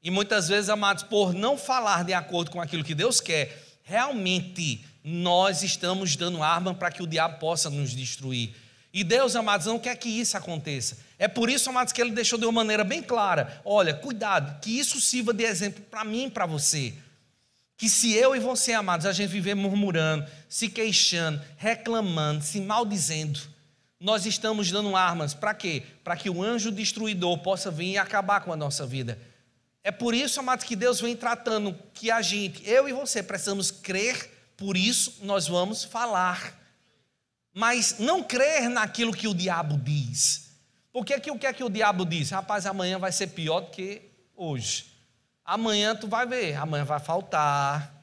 E muitas vezes, amados, por não falar de acordo com aquilo que Deus quer, realmente nós estamos dando arma para que o diabo possa nos destruir. E Deus, amados, não quer que isso aconteça. É por isso, amados, que Ele deixou de uma maneira bem clara: olha, cuidado, que isso sirva de exemplo para mim e para você. Que se eu e você, amados, a gente viver murmurando, se queixando, reclamando, se maldizendo, nós estamos dando armas para quê? Para que o anjo destruidor possa vir e acabar com a nossa vida. É por isso, amados, que Deus vem tratando que a gente, eu e você, precisamos crer, por isso nós vamos falar. Mas não crer naquilo que o diabo diz. Porque o que é que o diabo diz? Rapaz, amanhã vai ser pior do que hoje. Amanhã tu vai ver, amanhã vai faltar.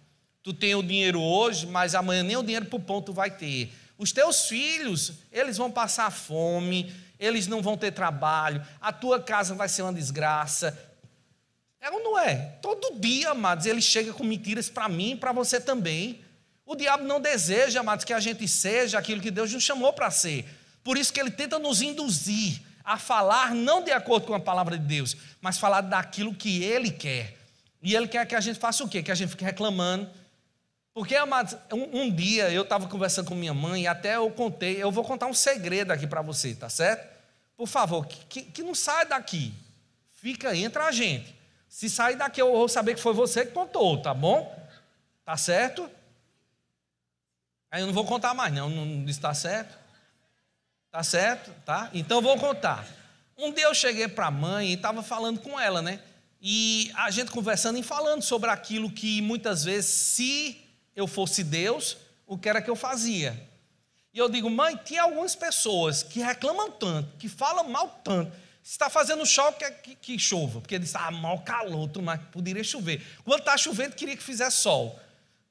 Tu tem o dinheiro hoje, mas amanhã nem o dinheiro para o pão tu vai ter. Os teus filhos, eles vão passar fome, eles não vão ter trabalho, a tua casa vai ser uma desgraça. É ou não é? Todo dia, amados, ele chega com mentiras para mim e para você também. O diabo não deseja, amados, que a gente seja aquilo que Deus nos chamou para ser. Por isso que ele tenta nos induzir a falar não de acordo com a palavra de Deus, mas falar daquilo que ele quer. E ele quer que a gente faça o quê? Que a gente fique reclamando. Porque, amados, um dia eu estava conversando com minha mãe e até eu vou contar um segredo aqui para você, tá certo? Por favor, que não saia daqui. Fica entre a gente. Se sair daqui eu vou saber que foi você que contou, tá bom? Tá certo? Aí eu não vou contar mais, não disse tá certo? Tá certo? Tá? Então eu vou contar. Um dia eu cheguei para a mãe e estava falando com ela, né? E a gente conversando e falando sobre aquilo que muitas vezes, se eu fosse Deus, o que era que eu fazia. E eu digo, mãe, tem algumas pessoas que reclamam tanto, que falam mal tanto. Se está fazendo sol, que chova. Porque diz, mal calor, mas poderia chover. Quando está chovendo, queria que fizesse sol.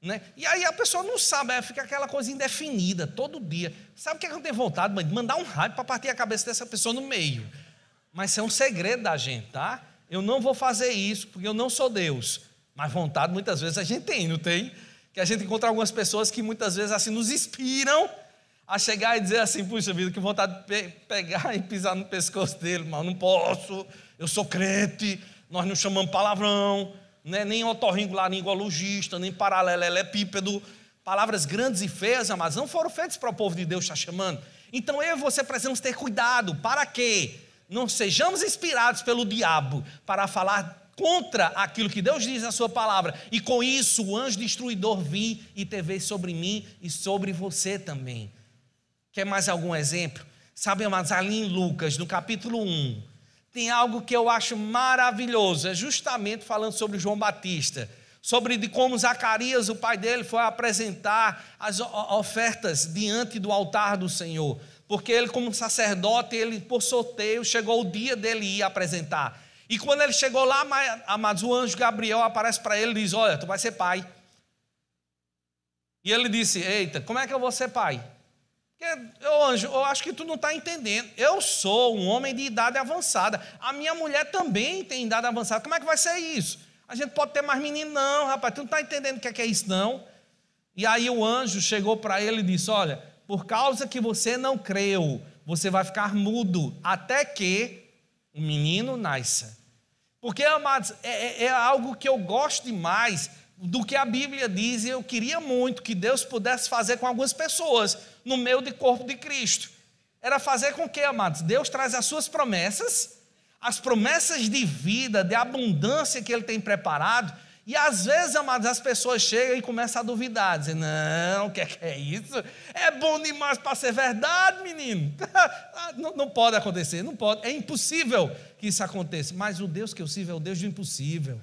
Né? E aí a pessoa não sabe, fica aquela coisa indefinida, todo dia. Sabe o que eu tenho vontade, mãe? De mandar um raio para partir a cabeça dessa pessoa no meio. Mas isso é um segredo da gente, tá? Eu não vou fazer isso, porque eu não sou Deus. Mas vontade, muitas vezes, a gente tem, não tem? Que a gente encontra algumas pessoas que muitas vezes assim nos inspiram a chegar e dizer assim, puxa vida, que vontade de pegar e pisar no pescoço dele, mas não posso, eu sou crente, nós não chamamos palavrão, né? Nem otorrinolaringologista, nem paralelepípedo, palavras grandes e feias, mas não foram feitas para o povo de Deus estar chamando. Então eu e você precisamos ter cuidado, para quê? Não sejamos inspirados pelo diabo para falar contra aquilo que Deus diz na sua palavra, e com isso o anjo destruidor vir e ter vez sobre mim e sobre você também. Quer mais algum exemplo? Sabe, amados, ali em Lucas, no capítulo 1, tem algo que eu acho maravilhoso, é justamente falando sobre João Batista, sobre de como Zacarias, o pai dele, foi apresentar as ofertas diante do altar do Senhor, porque ele, como sacerdote, ele por sorteio, chegou o dia dele ir apresentar. E quando ele chegou lá, amados, o anjo Gabriel aparece para ele e diz, olha, tu vai ser pai. E ele disse, eita, como é que eu vou ser pai? Anjo, eu acho que tu não está entendendo. Eu sou um homem de idade avançada. A minha mulher também tem idade avançada. Como é que vai ser isso? A gente pode ter mais menino? Não, rapaz, tu não está entendendo o que é isso, não. E aí o anjo chegou para ele e disse, olha, por causa que você não creu, você vai ficar mudo até que o menino nasça. Porque, amados, é algo que eu gosto demais do que a Bíblia diz, e eu queria muito que Deus pudesse fazer com algumas pessoas no meio do corpo de Cristo. Era fazer com que, amados, Deus traz as suas promessas, as promessas de vida, de abundância que Ele tem preparado, e às vezes, amados, as pessoas chegam e começam a duvidar, dizem, não, o que é isso? É bom demais para ser verdade, menino. Não pode acontecer, não pode, é impossível que isso aconteça, mas o Deus que eu sirvo é o Deus do impossível.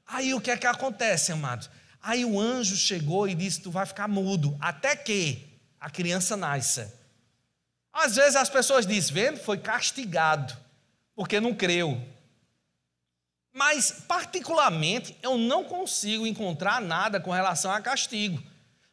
Aí o que é que acontece, amados? Aí o anjo chegou e disse, tu vai ficar mudo, até que a criança nasça. Às vezes as pessoas dizem, vendo, foi castigado, porque não creu. Mas, particularmente, eu não consigo encontrar nada com relação a castigo,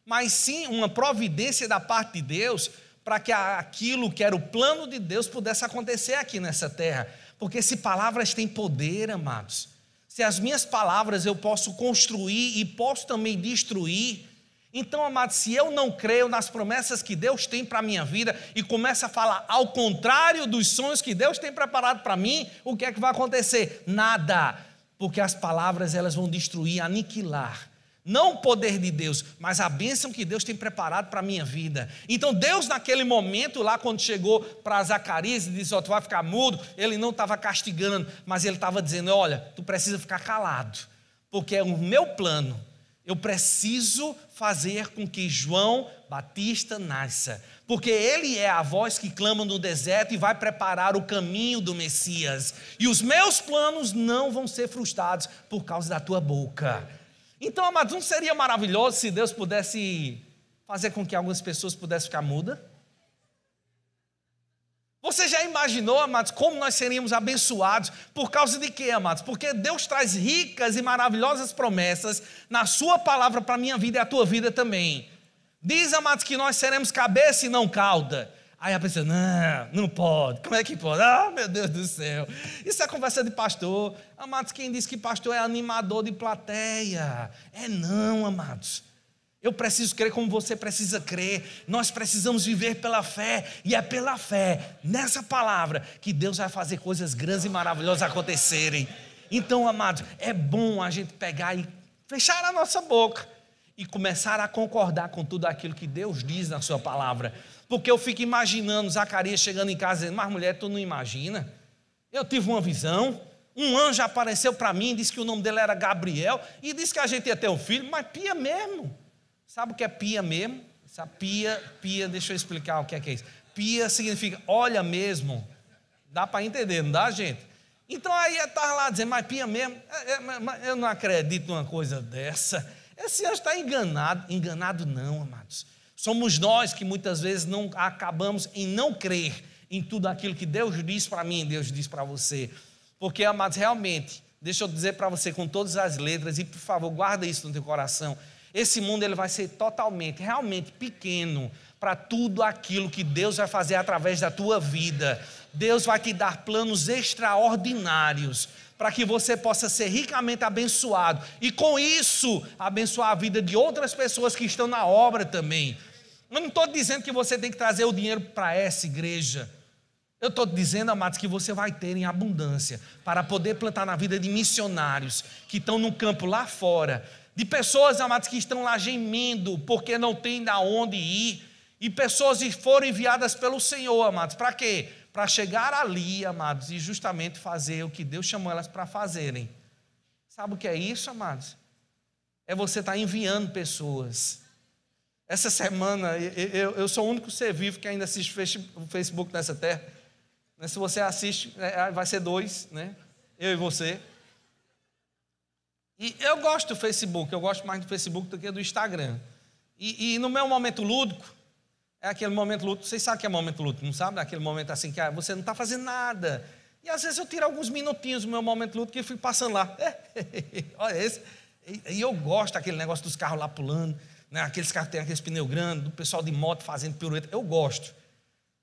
mas sim uma providência da parte de Deus para que aquilo que era o plano de Deus pudesse acontecer aqui nessa terra. Porque se palavras têm poder, amados, se as minhas palavras eu posso construir e posso também destruir, então, amados, se eu não creio nas promessas que Deus tem para a minha vida e começo a falar ao contrário dos sonhos que Deus tem preparado para mim, o que é que vai acontecer? Nada, porque as palavras elas vão destruir, aniquilar. Não o poder de Deus, mas a bênção que Deus tem preparado para a minha vida. Então Deus naquele momento lá, quando chegou para Zacarias e disse, tu vai ficar mudo, ele não estava castigando, mas ele estava dizendo, olha, tu precisa ficar calado, porque é o meu plano, eu preciso fazer com que João Batista nasça, porque ele é a voz que clama no deserto e vai preparar o caminho do Messias, e os meus planos não vão ser frustrados por causa da tua boca. Então, amados, não seria maravilhoso se Deus pudesse fazer com que algumas pessoas pudessem ficar mudas? Você já imaginou, amados, como nós seríamos abençoados? Por causa de quê, amados? Porque Deus traz ricas e maravilhosas promessas na sua palavra para a minha vida e a tua vida também. Diz, amados, que nós seremos cabeça e não cauda. Aí a pessoa, não pode, como é que pode? Ah, meu Deus do céu, isso é conversa de pastor. Amados, quem diz que pastor é animador de plateia? Não, amados. Eu preciso crer como você precisa crer, nós precisamos viver pela fé, e é pela fé, nessa palavra, que Deus vai fazer coisas grandes e maravilhosas acontecerem. Então, amados, é bom a gente pegar e fechar a nossa boca, e começar a concordar com tudo aquilo que Deus diz na sua palavra. Porque eu fico imaginando Zacarias chegando em casa dizendo, mas mulher, tu não imagina? Eu tive uma visão, um anjo apareceu para mim, disse que o nome dele era Gabriel, e disse que a gente ia ter um filho, mas pia mesmo. Sabe o que é pia mesmo? Sabe, pia, deixa eu explicar o que é isso. Pia significa olha mesmo. Dá para entender, não dá, gente? Então aí eu estava lá dizendo, mas pia mesmo? Eu não acredito numa coisa dessa. Esse anjo está enganado. Enganado não, amados. Somos nós que muitas vezes não acabamos em não crer em tudo aquilo que Deus diz para mim, Deus diz para você. Porque, amados, realmente, deixa eu dizer para você com todas as letras, e por favor, guarda isso no teu coração. Esse mundo ele vai ser totalmente, realmente pequeno para tudo aquilo que Deus vai fazer através da tua vida. Deus vai te dar planos extraordinários para que você possa ser ricamente abençoado e com isso abençoar a vida de outras pessoas que estão na obra também. Eu não estou dizendo que você tem que trazer o dinheiro para essa igreja. Eu estou dizendo, amados, que você vai ter em abundância para poder plantar na vida de missionários que estão no campo lá fora, de pessoas, amados, que estão lá gemendo porque não tem de onde ir, e pessoas que foram enviadas pelo Senhor, amados, para quê? Para chegar ali, amados, e justamente fazer o que Deus chamou elas para fazerem. Sabe o que é isso, amados? É você estar enviando pessoas. Essa semana, eu sou o único ser vivo que ainda assiste o Facebook nessa terra. Se você assiste, vai ser 2, né? Eu e você. E eu gosto do Facebook, eu gosto mais do Facebook do que do Instagram. E no meu momento lúdico, é aquele momento lúdico, vocês sabem o que é momento lúdico, não sabe? Aquele momento assim que você não está fazendo nada. E às vezes eu tiro alguns minutinhos do meu momento lúdico e fico passando lá. Olha esse. E eu gosto daquele negócio dos carros lá pulando, né? Aqueles carros que tem aqueles pneus grandes, do pessoal de moto fazendo pirueta. Eu gosto.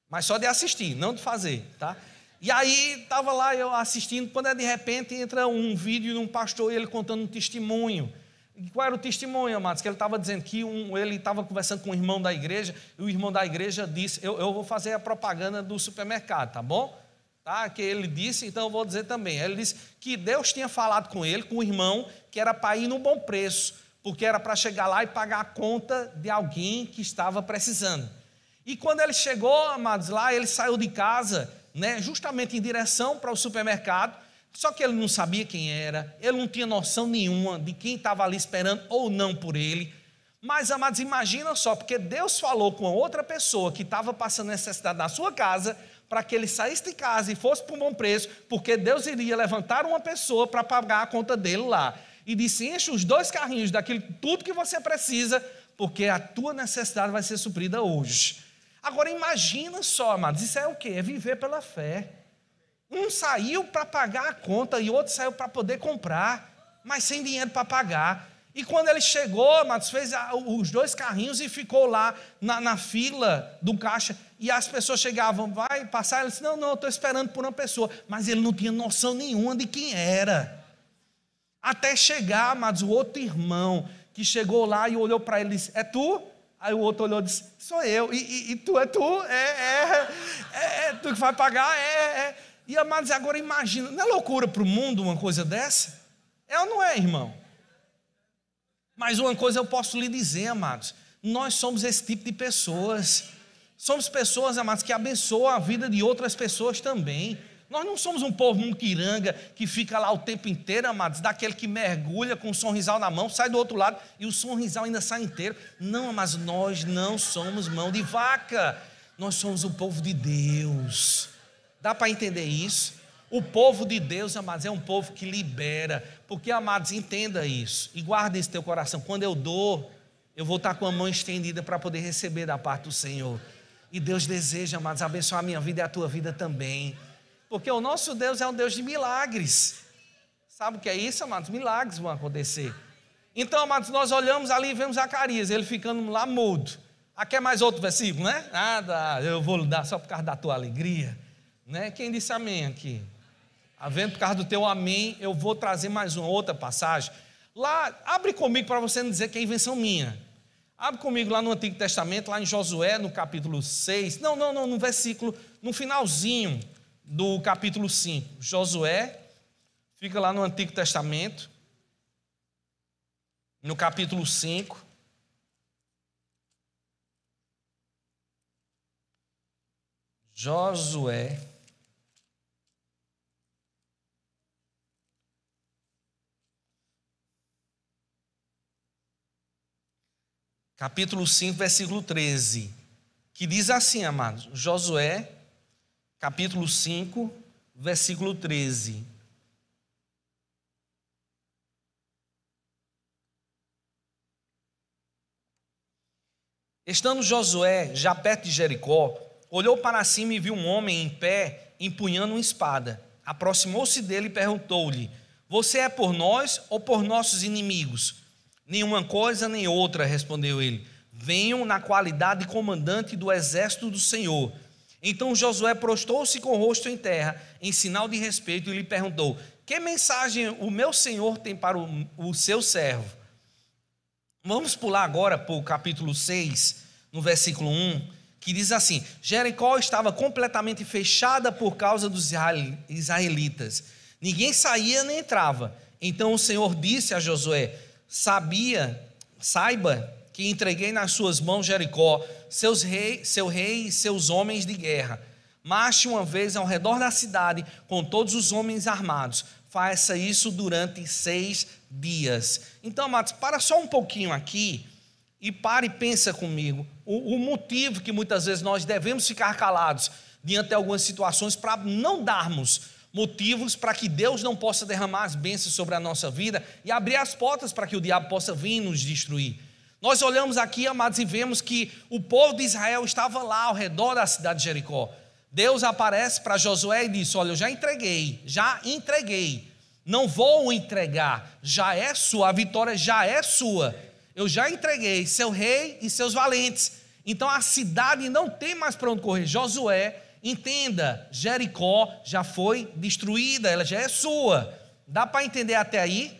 Mas só de assistir, não de fazer, tá? E aí, estava lá eu assistindo, quando de repente entra um vídeo de um pastor, ele contando um testemunho. E qual era o testemunho, amados? Que ele estava dizendo que ele estava conversando com um irmão da igreja, e o irmão da igreja disse, eu vou fazer a propaganda do supermercado, tá bom? Tá? Que ele disse, então eu vou dizer também. Ele disse que Deus tinha falado com ele, com o irmão, que era para ir no bom preço, porque era para chegar lá e pagar a conta de alguém que estava precisando. E quando ele chegou, amados, lá, ele saiu de casa, né, justamente em direção para o supermercado, só que ele não sabia quem era, ele não tinha noção nenhuma de quem estava ali esperando ou não por ele. Mas, amados, imagina só, porque Deus falou com outra pessoa que estava passando necessidade na sua casa, para que ele saísse de casa e fosse para um bom preço, porque Deus iria levantar uma pessoa para pagar a conta dele lá. E disse, enche os 2 carrinhos daquilo, tudo que você precisa, porque a tua necessidade vai ser suprida hoje. Agora imagina só, amados, isso é o quê? É viver pela fé. Um saiu para pagar a conta e outro saiu para poder comprar, mas sem dinheiro para pagar. E quando ele chegou, amados, fez os 2 carrinhos e ficou lá na fila do caixa. E as pessoas chegavam, vai passar? Ele disse, não, eu estou esperando por uma pessoa. Mas ele não tinha noção nenhuma de quem era. Até chegar, amados, o outro irmão que chegou lá e olhou para ele e disse, é tu? Aí o outro olhou e disse, sou eu. E tu é tu? É tu que vai pagar? E, amados, agora imagina, não é loucura para o mundo uma coisa dessa? É ou não é, irmão? Mas uma coisa eu posso lhe dizer, amados, nós somos esse tipo de pessoas. Somos pessoas, amados, que abençoam a vida de outras pessoas também. Nós não somos um povo muquiranga que fica lá o tempo inteiro, amados, daquele que mergulha com um sorrisal na mão, sai do outro lado e o sorrisal ainda sai inteiro. Não, mas nós não somos mão de vaca. Nós somos o povo de Deus. Dá para entender isso? O povo de Deus, amados, é um povo que libera. Porque, amados, entenda isso e guarda isso no teu coração. Quando eu dou, eu vou estar com a mão estendida para poder receber da parte do Senhor. E Deus deseja, amados, abençoar a minha vida e a tua vida também. Porque o nosso Deus é um Deus de milagres. Sabe o que é isso, amados? Milagres vão acontecer. Então, amados, nós olhamos ali e vemos Zacarias, ele ficando lá mudo. Aqui é mais outro versículo, né? Nada, eu vou lhe dar só por causa da tua alegria. Né? Quem disse amém aqui? Havendo por causa do teu amém, eu vou trazer mais uma outra passagem. Lá, abre comigo para você não dizer que é invenção minha. Abre comigo lá no Antigo Testamento, lá em Josué, no capítulo 6. Não, no versículo, no finalzinho do capítulo 5. Josué, fica lá no Antigo Testamento, no capítulo 5. Josué. Capítulo 5, versículo 13, que diz assim, amados, Josué, capítulo 5, versículo 13. Estando Josué já perto de Jericó, olhou para cima e viu um homem em pé, empunhando uma espada. Aproximou-se dele e perguntou-lhe: você é por nós ou por nossos inimigos? Nenhuma coisa nem outra, respondeu ele. Venham na qualidade de comandante do exército do Senhor. Então Josué prostou-se com o rosto em terra, em sinal de respeito, e lhe perguntou: que mensagem o meu senhor tem para o seu servo? Vamos pular agora para o capítulo 6, no versículo 1, que diz assim: Jericó estava completamente fechada por causa dos israelitas. Ninguém saía nem entrava. Então o Senhor disse a Josué: saiba que entreguei nas suas mãos Jericó, seu rei e seus homens de guerra. Marche uma vez ao redor da cidade com todos os homens armados. Faça isso durante 6 dias. Então, amados, para só um pouquinho aqui e pare e pensa comigo. O motivo que muitas vezes nós devemos ficar calados diante de algumas situações para não darmos motivos para que Deus não possa derramar as bênçãos sobre a nossa vida e abrir as portas para que o diabo possa vir nos destruir. Nós olhamos aqui, amados, e vemos que o povo de Israel estava lá ao redor da cidade de Jericó. Deus aparece para Josué e diz: olha, eu já entreguei, não vou entregar, já é sua, a vitória já é sua, eu já entreguei seu rei e seus valentes, então a cidade não tem mais para onde correr. Josué, entenda, Jericó já foi destruída, ela já é sua. Dá para entender até aí?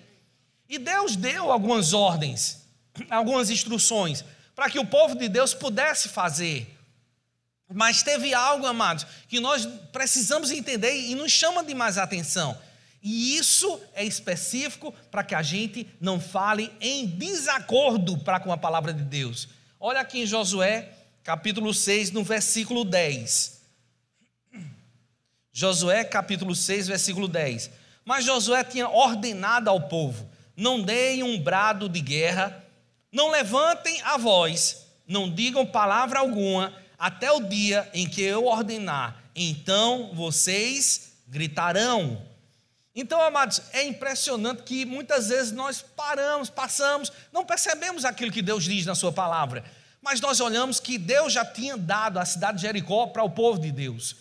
E Deus deu algumas ordens, algumas instruções para que o povo de Deus pudesse fazer. Mas teve algo, amados, que nós precisamos entender e nos chama demais a atenção. E isso é específico para que a gente não fale em desacordo para com a palavra de Deus. Olha aqui em Josué, capítulo 6, no versículo 10. Josué capítulo 6, versículo 10. Mas Josué tinha ordenado ao povo: não deem um brado de guerra, não levantem a voz, não digam palavra alguma, até o dia em que eu ordenar, então vocês gritarão. Então, amados, é impressionante que muitas vezes nós passamos, não percebemos aquilo que Deus diz na sua palavra, mas nós olhamos que Deus já tinha dado a cidade de Jericó para o povo de Deus.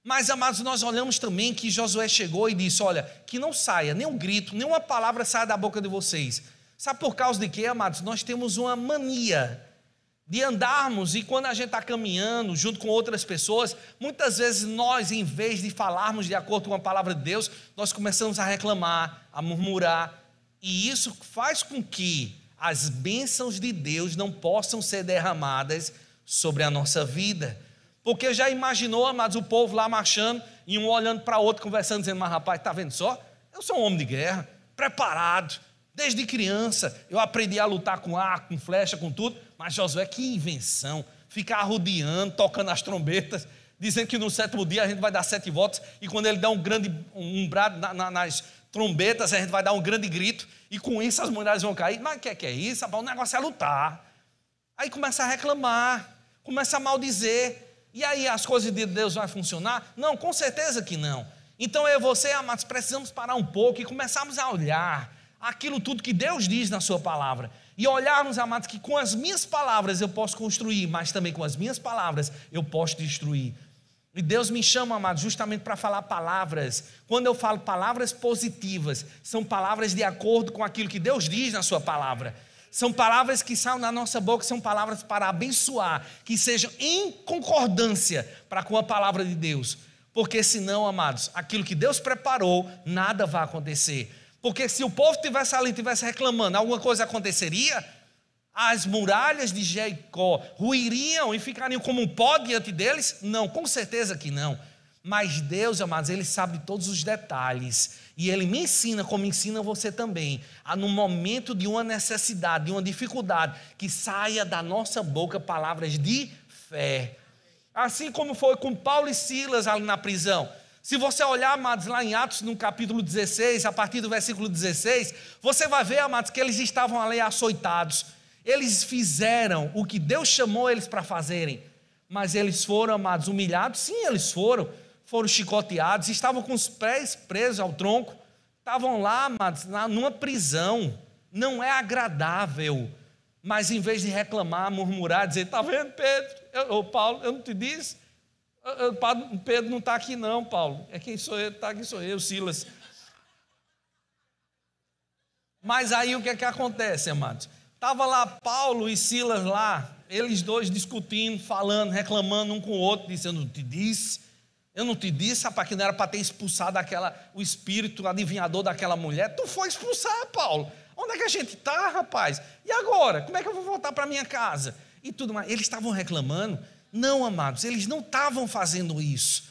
Mas, amados, nós olhamos também que Josué chegou e disse: olha, que não saia nenhum grito, nenhuma palavra saia da boca de vocês. Sabe por causa de quê, amados? Nós temos uma mania de andarmos, e quando a gente está caminhando junto com outras pessoas, muitas vezes nós, em vez de falarmos de acordo com a palavra de Deus, nós começamos a reclamar, a murmurar, e isso faz com que as bênçãos de Deus não possam ser derramadas sobre a nossa vida. Porque já imaginou, amados, o povo lá marchando e um olhando para o outro, conversando, dizendo: mas rapaz, está vendo só? Eu sou um homem de guerra, preparado, Desde criança, eu aprendi a lutar com arco, com flecha, com tudo. Mas Josué, que invenção. Ficar arrodeando, tocando as trombetas, dizendo que no 7º dia a gente vai dar 7 voltas. E quando ele dá um brado nas trombetas, a gente vai dar um grande grito. E com isso as mulheres vão cair. Mas o que é isso? O negócio é lutar. Aí começa a reclamar, começa a maldizer. E aí as coisas de Deus vão funcionar? Não, com certeza que não. Então eu e você, amados, precisamos parar um pouco e começarmos a olhar aquilo tudo que Deus diz na sua palavra. E olharmos, amados, que com as minhas palavras eu posso construir, mas também com as minhas palavras eu posso destruir. E Deus me chama, amados, justamente para falar palavras. Quando eu falo palavras positivas, são palavras de acordo com aquilo que Deus diz na sua palavra. São palavras que saem da nossa boca, são palavras para abençoar, que sejam em concordância para com a palavra de Deus. Porque senão, amados, aquilo que Deus preparou, nada vai acontecer. Porque se o povo estivesse ali, estivesse reclamando, alguma coisa aconteceria? As muralhas de Jericó ruiriam e ficariam como um pó diante deles? Não, com certeza que não. Mas Deus, amados, Ele sabe todos os detalhes. E Ele me ensina, como ensina você também, a no momento de uma necessidade, de uma dificuldade, que saia da nossa boca palavras de fé. Assim como foi com Paulo e Silas ali na prisão. Se você olhar, amados, lá em Atos, no capítulo 16, a partir do versículo 16, você vai ver, amados, que eles estavam ali açoitados. Eles fizeram o que Deus chamou eles para fazerem. Mas eles foram, amados, humilhados. Sim, eles foram chicoteados, estavam com os pés presos ao tronco. Estavam lá, amados, numa prisão. Não é agradável. Mas em vez de reclamar, murmurar, dizer, está vendo, Pedro? Paulo, eu não te disse? Pedro não está aqui não, Paulo. É quem sou eu, está aqui sou eu, Silas. Mas aí o que é que acontece, amados? Estava lá Paulo e Silas lá, eles dois discutindo, falando, reclamando um com o outro, dizendo, eu não te disse, rapaz, que não era para ter expulsado o espírito adivinhador daquela mulher. Tu foi expulsar, Paulo. Onde é que a gente está, rapaz? E agora? Como é que eu vou voltar para minha casa? E tudo mais. Eles estavam reclamando. Não, amados, eles não estavam fazendo isso.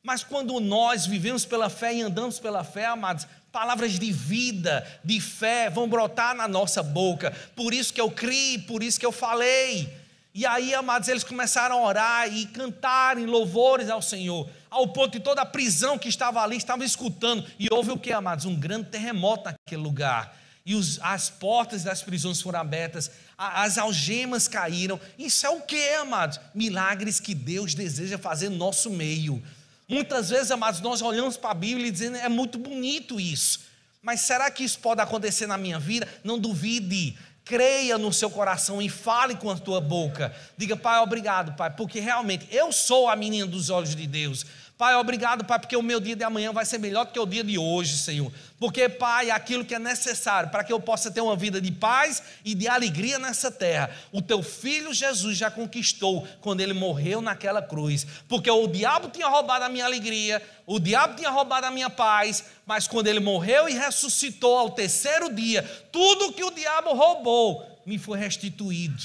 Mas quando nós vivemos pela fé e andamos pela fé, amados, palavras de vida, de fé vão brotar na nossa boca. Por isso que eu criei, por isso que eu falei. E aí, amados, eles começaram a orar e cantarem louvores ao Senhor, ao ponto de toda a prisão que estava ali, estava escutando. E houve o que, amados? Um grande terremoto naquele lugar. E as portas das prisões foram abertas, as algemas caíram. Isso é o que, amados? Milagres que Deus deseja fazer no nosso meio. Muitas vezes, amados, nós olhamos para a Bíblia e dizemos, é muito bonito isso. Mas será que isso pode acontecer na minha vida? Não duvide. Creia no seu coração e fale com a tua boca. Diga, Pai, obrigado, Pai, porque realmente eu sou a menina dos olhos de Deus. Pai, obrigado, Pai, porque o meu dia de amanhã vai ser melhor do que o dia de hoje, Senhor. Porque, Pai, aquilo que é necessário para que eu possa ter uma vida de paz e de alegria nessa terra, o teu filho Jesus já conquistou quando ele morreu naquela cruz. Porque o diabo tinha roubado a minha alegria, o diabo tinha roubado a minha paz, mas quando ele morreu e ressuscitou ao 3º dia, tudo que o diabo roubou me foi restituído.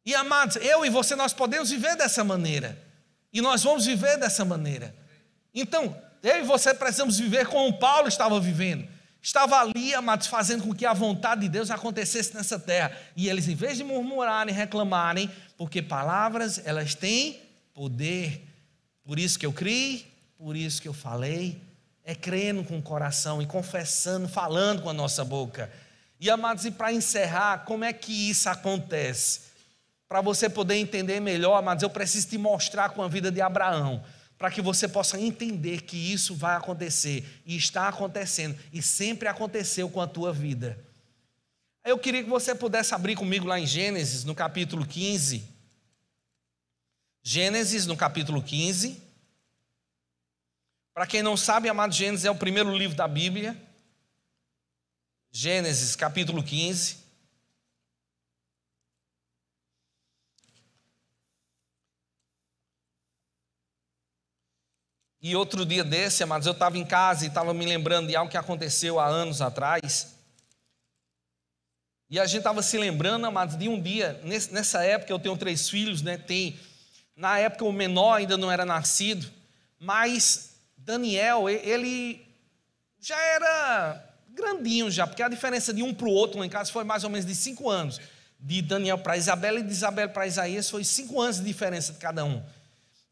E, amados, eu e você, nós podemos viver dessa maneira. E nós vamos viver dessa maneira. Então, eu e você precisamos viver como Paulo estava vivendo. Estava ali, amados, fazendo com que a vontade de Deus acontecesse nessa terra. E eles, em vez de murmurarem, reclamarem, porque palavras, elas têm poder. Por isso que eu criei, por isso que eu falei. É crendo com o coração e confessando, falando com a nossa boca. E, amados, e para encerrar, como é que isso acontece? Para você poder entender melhor, amados, eu preciso te mostrar com a vida de Abraão, para que você possa entender que isso vai acontecer, e está acontecendo, e sempre aconteceu com a tua vida. Eu queria que você pudesse abrir comigo lá em Gênesis, no capítulo 15. Gênesis, no capítulo 15. Para quem não sabe, amado, Gênesis é o primeiro livro da Bíblia. Gênesis, capítulo 15. E outro dia desse, amados, eu estava em casa e estava me lembrando de algo que aconteceu há anos atrás. E a gente estava se lembrando, amados, de um dia, nessa época eu tenho 3 filhos, né? Na época o menor ainda não era nascido, mas Daniel, ele já era grandinhos já, porque a diferença de um para o outro lá em casa foi mais ou menos de 5 anos. De Daniel para Isabela e de Isabela para Isaías foi 5 anos de diferença de cada um.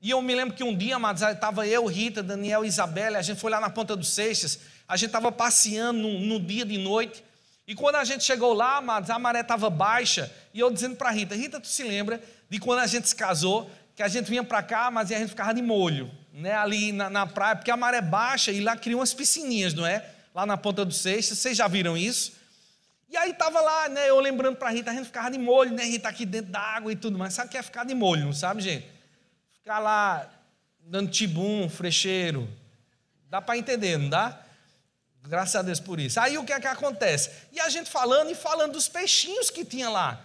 E eu me lembro que um dia, amados, estava eu, Rita, Daniel e Isabela, a gente foi lá na Ponta dos Seixas, a gente estava passeando no dia de noite, e quando a gente chegou lá, amados, a maré estava baixa, e eu dizendo para Rita, Rita, tu se lembra de quando a gente se casou, que a gente vinha para cá, mas a gente ficava de molho, né, ali na praia, porque a maré baixa, e lá criam umas piscininhas, não é? Lá na Ponta dos Seixas, vocês já viram isso? E aí estava lá, né, eu lembrando para Rita, a gente ficava de molho, né, Rita, aqui dentro da água e tudo mais, sabe o que é ficar de molho, não sabe, gente? Ficar lá dando tibum, frecheiro, dá para entender, não dá? Graças a Deus por isso. Aí o que é que acontece? E a gente falando dos peixinhos que tinha lá.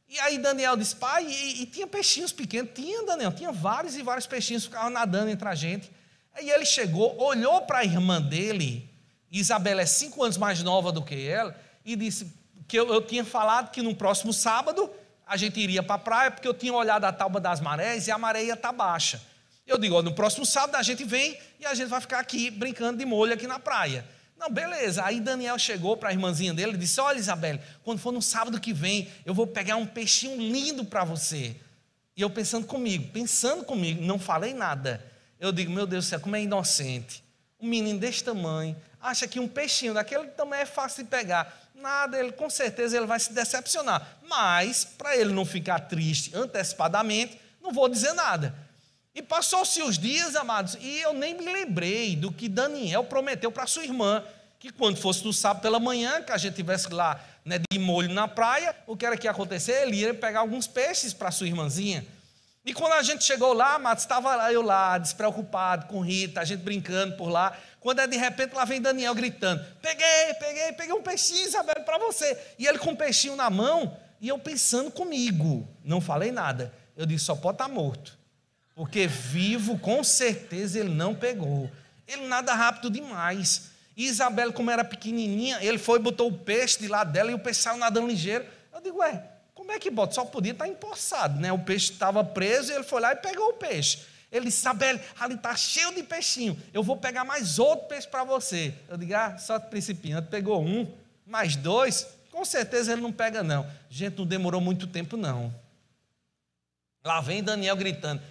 E aí Daniel disse, pai, e tinha peixinhos pequenos? Tinha, Daniel, tinha vários e vários peixinhos que ficavam nadando entre a gente. Aí ele chegou, olhou para a irmã dele, Isabela é 5 anos mais nova do que ela, e disse que eu tinha falado que no próximo sábado a gente iria para a praia, porque eu tinha olhado a tábua das marés e a maré ia estar baixa. Eu digo, ó, no próximo sábado a gente vem e a gente vai ficar aqui brincando de molho aqui na praia. Não, beleza. Aí Daniel chegou para a irmãzinha dele e disse, olha, Isabela, quando for no sábado que vem, eu vou pegar um peixinho lindo para você. E eu pensando comigo, não falei nada. Eu digo, meu Deus do céu, como é inocente. Um menino desse tamanho, acha que um peixinho daquele tamanho é fácil de pegar. Nada, ele com certeza ele vai se decepcionar. Mas, para ele não ficar triste antecipadamente, não vou dizer nada. E passou-se os dias, amados, e eu nem me lembrei do que Daniel prometeu para sua irmã, que quando fosse no sábado pela manhã, que a gente estivesse lá, né, de molho na praia, o que era que ia acontecer? Ele ia pegar alguns peixes para sua irmãzinha. E quando a gente chegou lá, amados, estava eu lá, despreocupado, com Rita, a gente brincando por lá, quando de repente lá vem Daniel gritando, peguei um peixinho, Isabel, para você. E ele com um peixinho na mão, e eu pensando comigo, não falei nada. Eu disse, só pode estar morto, porque vivo com certeza ele não pegou. Ele nada rápido demais. E Isabel, como era pequenininha, ele foi e botou o peixe de lado dela e o peixe saiu nadando ligeiro. Eu digo, como é que bota? Só podia estar empoçado, né? O peixe estava preso e ele foi lá e pegou o peixe. Ele disse, Isabel, ali está cheio de peixinho, eu vou pegar mais outro peixe para você. Eu digo, só de principiante, pegou um, mais 2, com certeza ele não pega não. Gente, não demorou muito tempo não. Lá vem Daniel gritando,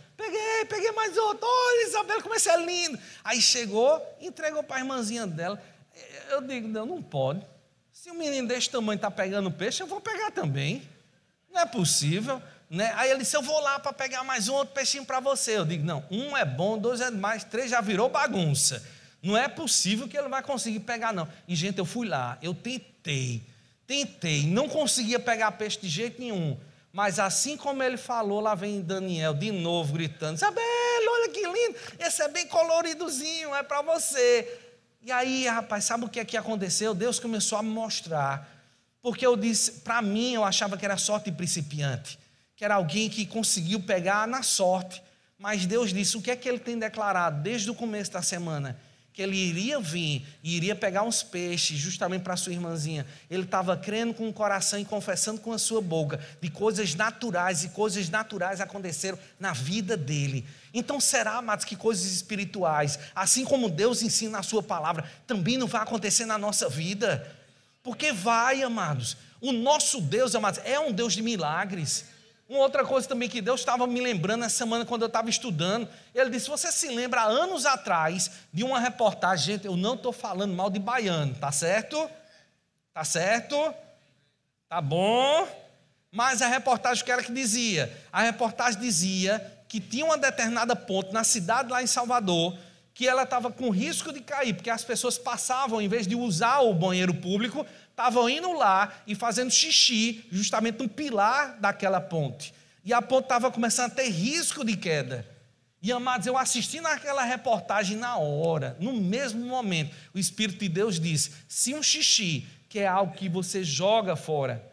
peguei mais outro, olha Isabel, como esse é lindo. Aí chegou, entregou para a irmãzinha dela. Eu digo, não pode. Se um menino desse tamanho está pegando peixe, eu vou pegar também. Não é possível. Né? Aí ele disse, eu vou lá para pegar mais um outro peixinho para você. Eu digo, não, 1 é bom, 2 é demais, 3 já virou bagunça. Não é possível que ele vai conseguir pegar não. E gente, eu fui lá, eu tentei, não conseguia pegar peixe de jeito nenhum. Mas assim como ele falou, lá vem Daniel de novo gritando, Isabel, olha que lindo, esse é bem coloridozinho, é para você. E aí, rapaz, sabe o que é que aconteceu? Deus começou a me mostrar, porque eu disse, para mim eu achava que era sorte de principiante, que era alguém que conseguiu pegar na sorte, mas Deus disse, o que é que ele tem declarado desde o começo da semana? Que ele iria vir e iria pegar uns peixes justamente para a sua irmãzinha. Ele estava crendo com o coração e confessando com a sua boca de coisas naturais, e coisas naturais aconteceram na vida dele. Então será, amados, que coisas espirituais, assim como Deus ensina a sua palavra, também não vai acontecer na nossa vida? Porque vai, amados, o nosso Deus, amados, é um Deus de milagres. Uma outra coisa também que Deus estava me lembrando essa semana quando eu estava estudando, ele disse, você se lembra há anos atrás de uma reportagem, gente, eu não estou falando mal de baiano, tá certo? Tá certo? Tá bom? Mas a reportagem, o que era que dizia? A reportagem dizia que tinha uma determinada ponte na cidade lá em Salvador, que ela estava com risco de cair, porque as pessoas passavam, em vez de usar o banheiro público, estavam indo lá e fazendo xixi, justamente no pilar daquela ponte. E a ponte estava começando a ter risco de queda. E, amados, eu assisti naquela reportagem na hora, no mesmo momento, o Espírito de Deus disse, se um xixi, que é algo que você joga fora,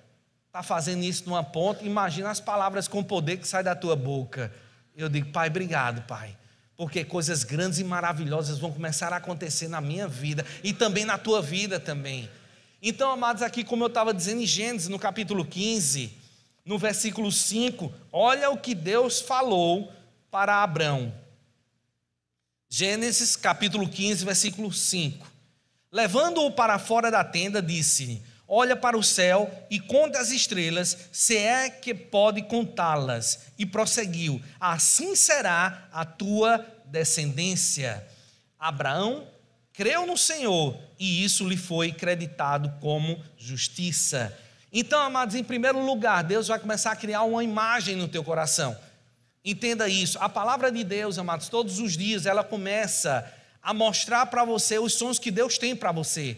está fazendo isso numa ponte, imagina as palavras com poder que saem da tua boca. Eu digo, Pai, obrigado, Pai, porque coisas grandes e maravilhosas vão começar a acontecer na minha vida e também na tua vida também. Então, amados, aqui como eu estava dizendo em Gênesis, no capítulo 15, no versículo 5, olha o que Deus falou para Abrão. Gênesis capítulo 15, versículo 5. Levando-o para fora da tenda, disse: olha para o céu e conta as estrelas, se é que pode contá-las. E prosseguiu: assim será a tua descendência. Abraão creu no Senhor e isso lhe foi creditado como justiça. Então, amados, em primeiro lugar, Deus vai começar a criar uma imagem no teu coração. Entenda isso. A palavra de Deus, amados, todos os dias ela começa a mostrar para você os sonhos que Deus tem para você.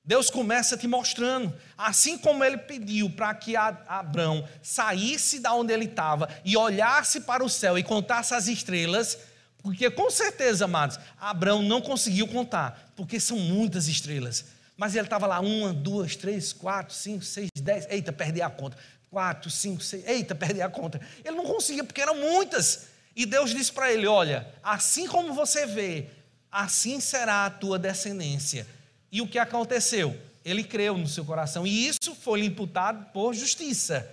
Deus começa te mostrando, assim como ele pediu para que Abraão saísse da onde ele estava e olhasse para o céu e contasse as estrelas, porque com certeza, amados, Abraão não conseguiu contar, porque são muitas estrelas, mas ele estava lá, 1, 2, 3, 4, 5, 6, 10, eita, perdi a conta, 4, 5, 6, eita, perdi a conta, ele não conseguia, porque eram muitas, e Deus disse para ele: olha, assim como você vê, assim será a tua descendência. E o que aconteceu? Ele creu no seu coração e isso foi lhe imputado por justiça.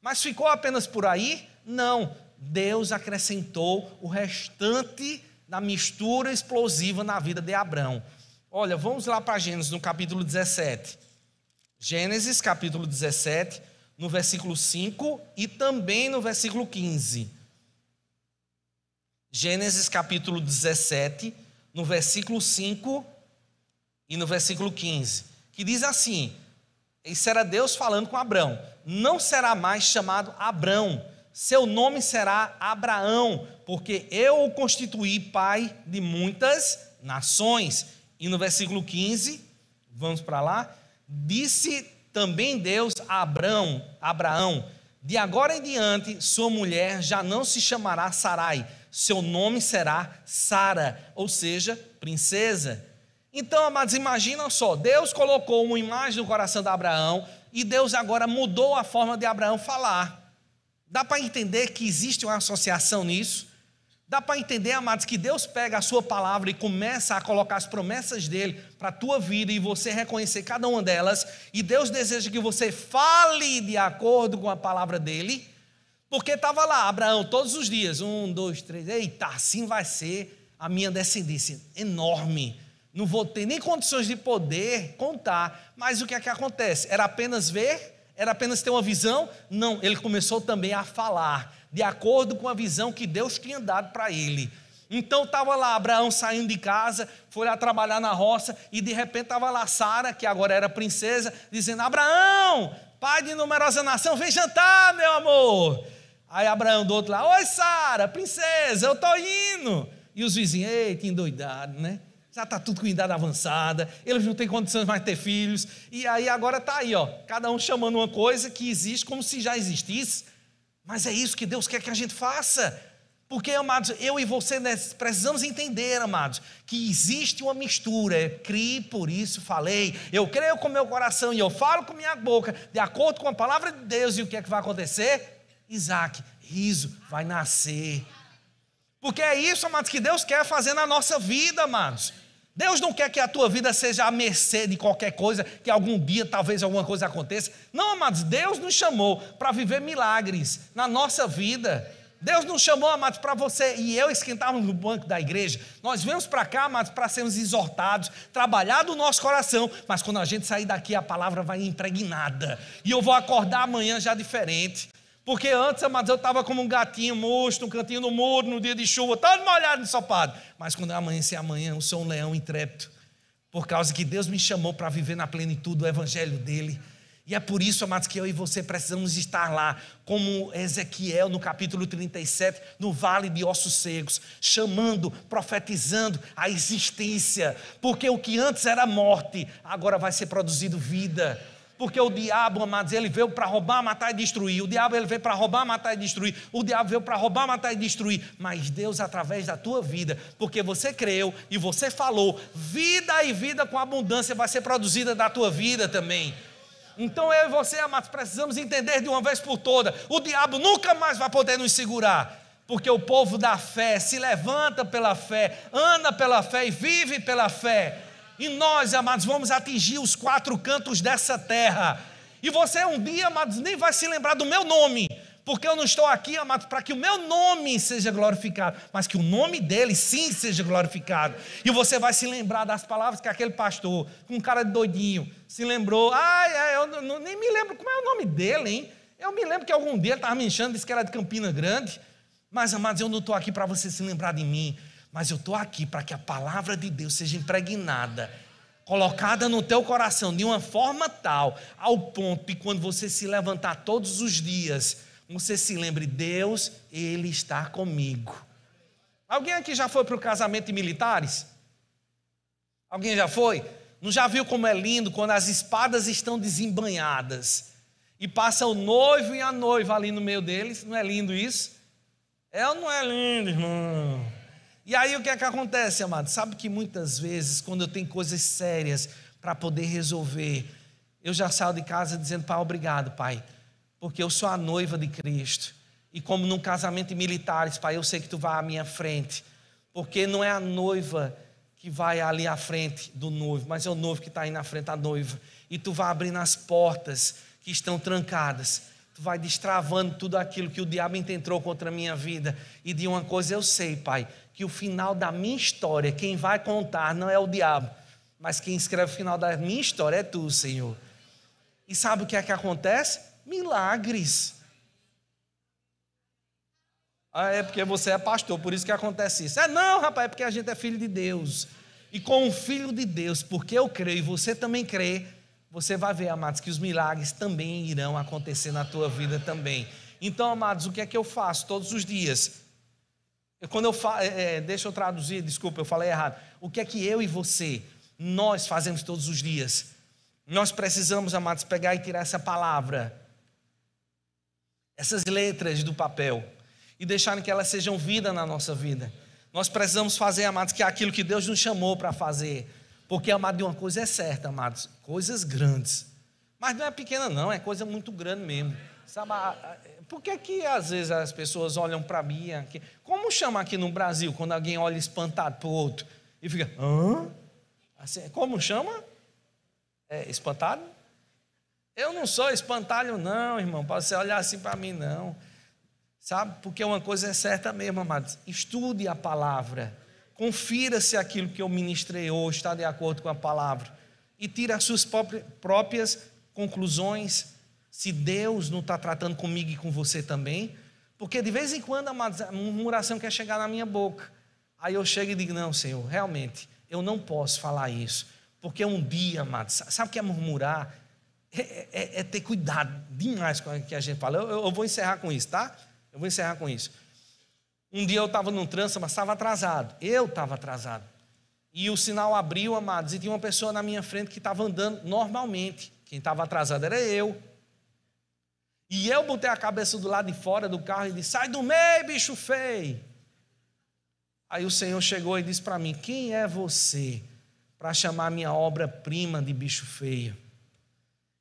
Mas ficou apenas por aí? Não. Deus acrescentou o restante da mistura explosiva na vida de Abraão. Olha, vamos lá para Gênesis no capítulo 17. Gênesis capítulo 17, no versículo 5 e também no versículo 15. Gênesis capítulo 17, no versículo 5 e no versículo 15, que diz assim: isso era Deus falando com Abraão: não será mais chamado Abrão, seu nome será Abraão, porque eu o constituí pai de muitas nações. E no versículo 15, vamos para lá, disse também Deus a Abraão: de agora em diante sua mulher já não se chamará Sarai, seu nome será Sara, ou seja, princesa. Então, amados, imagina só, Deus colocou uma imagem no coração de Abraão e Deus agora mudou a forma de Abraão falar. Dá para entender que existe uma associação nisso? Dá para entender, amados, que Deus pega a sua palavra e começa a colocar as promessas dele para a tua vida e você reconhecer cada uma delas, e Deus deseja que você fale de acordo com a palavra dele, porque estava lá, Abraão, todos os dias, 1, 2, 3, eita, assim vai ser a minha descendência, enorme. Não vou ter nem condições de poder contar, mas o que é que acontece? Era apenas ver? Era apenas ter uma visão? Não, ele começou também a falar, de acordo com a visão que Deus tinha dado para ele. Então estava lá Abraão saindo de casa, foi lá trabalhar na roça, e de repente estava lá Sara, que agora era princesa, dizendo: Abraão, pai de numerosa nação, vem jantar, meu amor. Aí Abraão do outro lado: oi Sara, princesa, eu estou indo. E os vizinhos: eita, endoidado, né? Já está tudo com idade avançada, eles não têm condições mais de ter filhos, e aí agora está aí, ó, cada um chamando uma coisa que existe como se já existisse, mas é isso que Deus quer que a gente faça, porque, amados, eu e você, né, precisamos entender, amados, que existe uma mistura. Criei, por isso falei, eu creio com meu coração e eu falo com minha boca, de acordo com a palavra de Deus, e o que é que vai acontecer? Isaac, riso, vai nascer. Porque é isso, amados, que Deus quer fazer na nossa vida, amados. Deus não quer que a tua vida seja à mercê de qualquer coisa, que algum dia talvez alguma coisa aconteça. Não, amados, Deus nos chamou para viver milagres na nossa vida. Deus nos chamou, amados, para você e eu esquentarmos no banco da igreja. Nós viemos para cá, amados, para sermos exortados, trabalhar do nosso coração, mas quando a gente sair daqui, a palavra vai impregnada. E eu vou acordar amanhã já diferente. Porque antes, amados, eu estava como um gatinho murcho, no cantinho do muro, no dia de chuva, todo molhado, ensopado. Mas quando eu amanhecer amanhã, eu sou um leão intrépido, por causa que Deus me chamou para viver na plenitude do evangelho dele. E é por isso, amados, que eu e você precisamos estar lá, como Ezequiel no capítulo 37, no vale de ossos secos, chamando, profetizando a existência, porque o que antes era morte, agora vai ser produzido vida. Porque o diabo, amados, ele veio para roubar, matar e destruir. O diabo, ele veio para roubar, matar e destruir. O diabo veio para roubar, matar e destruir. Mas Deus, através da tua vida, porque você creu e você falou, vida e vida com abundância vai ser produzida da tua vida também. Então eu e você, amados, precisamos entender de uma vez por todas, o diabo nunca mais vai poder nos segurar. Porque o povo da fé se levanta pela fé, anda pela fé e vive pela fé. E nós, amados, vamos atingir os 4 cantos dessa terra. E você um dia, amados, nem vai se lembrar do meu nome, Porque eu não estou aqui, amados, para que o meu nome seja glorificado, mas que o nome dele sim seja glorificado. E você vai se lembrar das palavras que aquele pastor, com um cara de doidinho, se lembrou. Eu nem me lembro como é o nome dele, hein? Eu me lembro que algum dia ele estava me enchendo, disse que era de Campina Grande. Mas, amados, eu não estou aqui para você se lembrar de mim, mas eu estou aqui para que a palavra de Deus seja impregnada, colocada no teu coração de uma forma tal, ao ponto de quando você se levantar todos os dias, você se lembre: Deus, Ele está comigo. Alguém aqui já foi para o casamento de militares? Alguém já foi? Não já viu como é lindo quando as espadas estão desembanhadas e passa o noivo e a noiva ali no meio deles? Não é lindo isso? É ou não é lindo, irmão? E aí o que é que acontece, amado? Sabe que muitas vezes, quando eu tenho coisas sérias para poder resolver, eu já saio de casa dizendo: Pai, obrigado, Pai, porque eu sou a noiva de Cristo. E como num casamento de militares, Pai, eu sei que Tu vai à minha frente, porque não é a noiva que vai ali à frente do noivo, mas é o noivo que está aí na frente da noiva. E Tu vai abrindo as portas que estão trancadas. Tu vai destravando tudo aquilo que o diabo intentou contra a minha vida. E de uma coisa eu sei, Pai, que o final da minha história, quem vai contar não é o diabo, mas quem escreve o final da minha história é Tu, Senhor. E sabe o que é que acontece? Milagres. É porque você é pastor, por isso que acontece isso. Não, rapaz, é porque a gente é filho de Deus. E com o filho de Deus, porque eu creio e você também crê, você vai ver, amados, que os milagres também irão acontecer na tua vida também. Então, amados, o que é que eu faço todos os dias? Deixa eu traduzir, desculpa, eu falei errado. O que é que eu e você, nós fazemos todos os dias? Nós precisamos, amados, pegar e tirar essa palavra, essas letras do papel, e deixarem que elas sejam vida na nossa vida. Nós precisamos fazer, amados, que é aquilo que Deus nos chamou para fazer. Porque, amado, de uma coisa é certa, amados, coisas grandes. Mas não é pequena não, é coisa muito grande mesmo. Sabe, por que às vezes as pessoas olham para mim aqui? Como chama aqui no Brasil, quando alguém olha espantado para o outro e fica: hã? Assim, como chama? Espantado? Eu não sou espantalho não, irmão, para você olhar assim para mim não. Sabe, porque uma coisa é certa mesmo, amados, estude a palavra. Confira se aquilo que eu ministrei hoje está de acordo com a palavra. E tire as suas próprias conclusões. Se Deus não está tratando comigo e com você também. Porque de vez em quando, amados, a murmuração quer chegar na minha boca. Aí eu chego e digo: não, Senhor, realmente, eu não posso falar isso. Porque um dia, amados, sabe o que é murmurar? É ter cuidado demais com o que a gente fala. Eu vou encerrar com isso, tá? Eu vou encerrar com isso. Um dia eu estava num trânsito, mas estava atrasado. Eu estava atrasado. E o sinal abriu, amados, e tinha uma pessoa na minha frente que estava andando normalmente. Quem estava atrasado era eu. E eu botei a cabeça do lado de fora do carro e disse: sai do meio, bicho feio. Aí o Senhor chegou e disse para mim: quem é você para chamar minha obra-prima de bicho feio?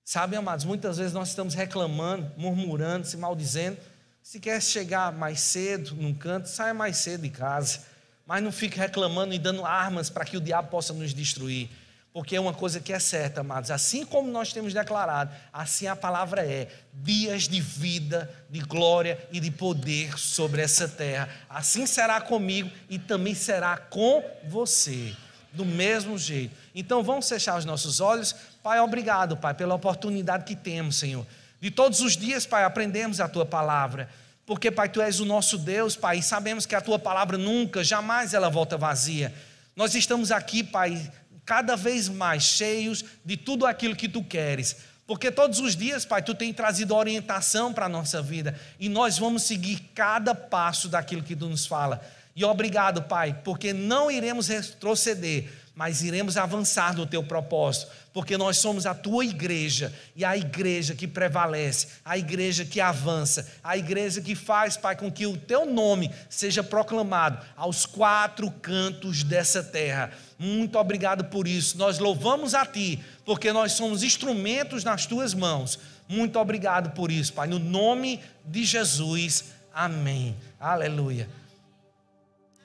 Sabe, amados, muitas vezes nós estamos reclamando, murmurando, se maldizendo. Se quer chegar mais cedo num canto, saia mais cedo de casa. Mas não fique reclamando e dando armas para que o diabo possa nos destruir. Porque é uma coisa que é certa, amados. Assim como nós temos declarado, assim a palavra é: dias de vida, de glória e de poder sobre essa terra. Assim será comigo e também será com você. Do mesmo jeito. Então vamos fechar os nossos olhos. Pai, obrigado, Pai, pela oportunidade que temos, Senhor. De todos os dias, Pai, aprendemos a Tua palavra. Porque, Pai, Tu és o nosso Deus, Pai, e sabemos que a Tua palavra nunca, jamais ela volta vazia. Nós estamos aqui, Pai, cada vez mais cheios de tudo aquilo que Tu queres. Porque todos os dias, Pai, Tu tem trazido orientação para a nossa vida. E nós vamos seguir cada passo daquilo que Tu nos fala. E obrigado, Pai, porque não iremos retroceder, mas iremos avançar no Teu propósito, porque nós somos a Tua igreja, e a igreja que prevalece, a igreja que avança, a igreja que faz, Pai, com que o Teu nome seja proclamado aos 4 cantos dessa terra. Muito obrigado por isso, nós louvamos a Ti, porque nós somos instrumentos nas Tuas mãos. Muito obrigado por isso, Pai, no nome de Jesus, amém, aleluia.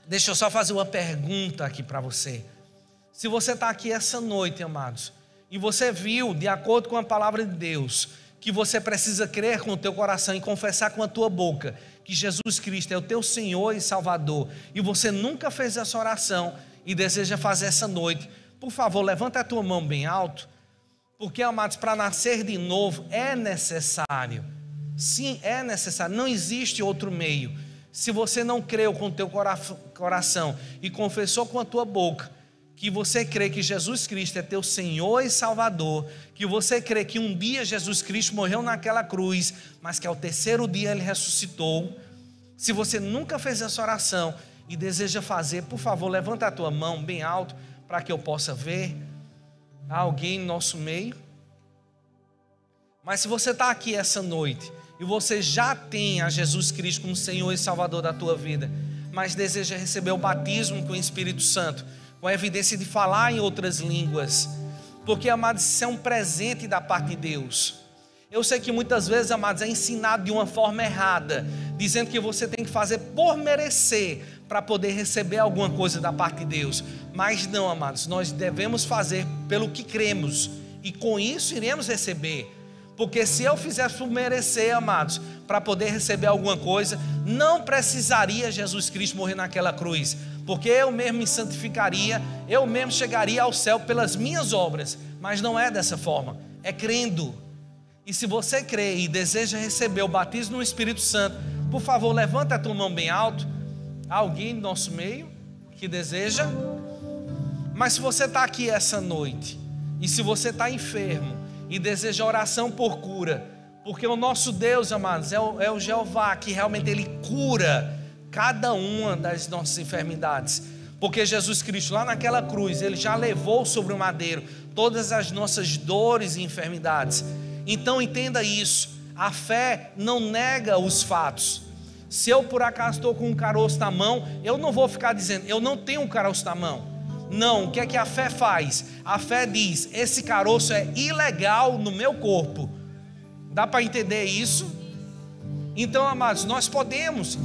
Deixa eu só fazer uma pergunta aqui para você. Se você está aqui essa noite, amados, e você viu, de acordo com a palavra de Deus, que você precisa crer com o teu coração e confessar com a tua boca que Jesus Cristo é o teu Senhor e Salvador, e você nunca fez essa oração e deseja fazer essa noite, por favor, levanta a tua mão bem alto, porque, amados, para nascer de novo é necessário, sim, é necessário, não existe outro meio. Se você não creu com o teu coração e confessou com a tua boca que você crê que Jesus Cristo é teu Senhor e Salvador, que você crê que um dia Jesus Cristo morreu naquela cruz, mas que ao terceiro dia Ele ressuscitou, se você nunca fez essa oração e deseja fazer, por favor, levanta a tua mão bem alto para que eu possa ver. Há alguém em nosso meio? Mas se você está aqui essa noite e você já tem a Jesus Cristo como Senhor e Salvador da tua vida, mas deseja receber o batismo com o Espírito Santo, com a evidência de falar em outras línguas, porque, amados, isso é um presente da parte de Deus. Eu sei que muitas vezes, amados, é ensinado de uma forma errada, dizendo que você tem que fazer por merecer para poder receber alguma coisa da parte de Deus, mas não, amados, nós devemos fazer pelo que cremos, e com isso iremos receber. Porque se eu fizesse por merecer, amados, para poder receber alguma coisa, não precisaria Jesus Cristo morrer naquela cruz, porque eu mesmo me santificaria, eu mesmo chegaria ao céu pelas minhas obras, mas não é dessa forma, é crendo. E se você crê e deseja receber o batismo no Espírito Santo, por favor, levanta a tua mão bem alto. Há alguém no nosso meio que deseja? Mas se você está aqui essa noite, e se você está enfermo, e deseja oração por cura, porque o nosso Deus, amados, é o Jeová, que realmente Ele cura cada uma das nossas enfermidades, porque Jesus Cristo lá naquela cruz, Ele já levou sobre o madeiro todas as nossas dores e enfermidades. Então entenda isso, a fé não nega os fatos. Se eu por acaso estou com um caroço na mão, eu não vou ficar dizendo, eu não tenho um caroço na mão. Não, o que é que a fé faz? A fé diz, esse caroço é ilegal no meu corpo. Dá para entender isso? Então, amados, nós podemos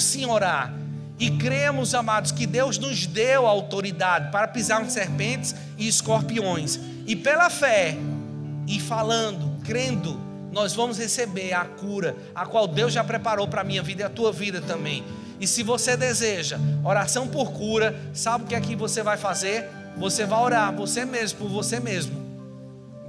sim orar, e cremos, amados, que Deus nos deu autoridade para pisar em serpentes e escorpiões, e pela fé, e falando, crendo, nós vamos receber a cura, a qual Deus já preparou para a minha vida e a tua vida também. E se você deseja oração por cura, sabe o que é que você vai fazer? Você vai orar você mesmo, por você mesmo.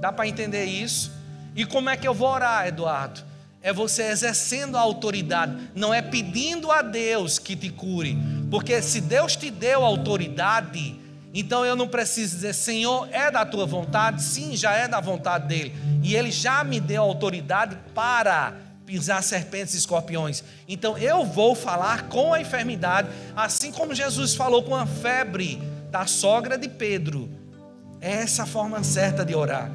Dá para entender isso? E como é que eu vou orar, Eduardo? É você exercendo a autoridade, não é pedindo a Deus que te cure, porque se Deus te deu autoridade, então eu não preciso dizer, Senhor, é da tua vontade? Sim, já é da vontade dele, e ele já me deu autoridade para pisar serpentes e escorpiões. Então eu vou falar com a enfermidade, assim como Jesus falou com a febre da sogra de Pedro. É essa a forma certa de orar.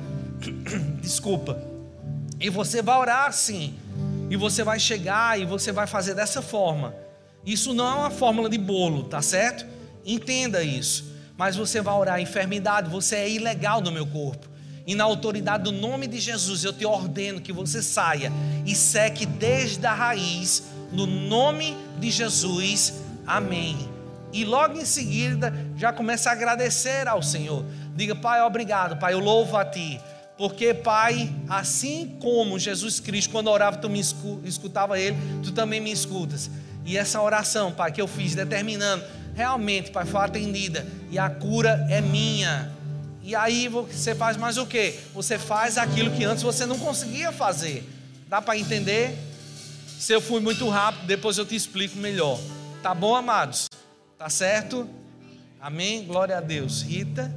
Desculpa. E você vai orar assim, e você vai chegar e você vai fazer dessa forma. Isso não é uma fórmula de bolo, tá certo? Entenda isso. Mas você vai orar, enfermidade, você é ilegal no meu corpo, e na autoridade do nome de Jesus eu te ordeno que você saia e seque desde a raiz, no nome de Jesus, amém. E logo em seguida já começa a agradecer ao Senhor. Diga, Pai, obrigado, Pai, eu louvo a Ti, porque, Pai, assim como Jesus Cristo, quando orava, Tu me escutava Ele, Tu também me escutas. E essa oração, Pai, que eu fiz, determinando, realmente, Pai, foi atendida, e a cura é minha. E aí você faz mais o quê? Você faz aquilo que antes você não conseguia fazer. Dá para entender? Se eu fui muito rápido, depois eu te explico melhor. Tá bom, amados? Tá certo? Amém? Glória a Deus. Rita?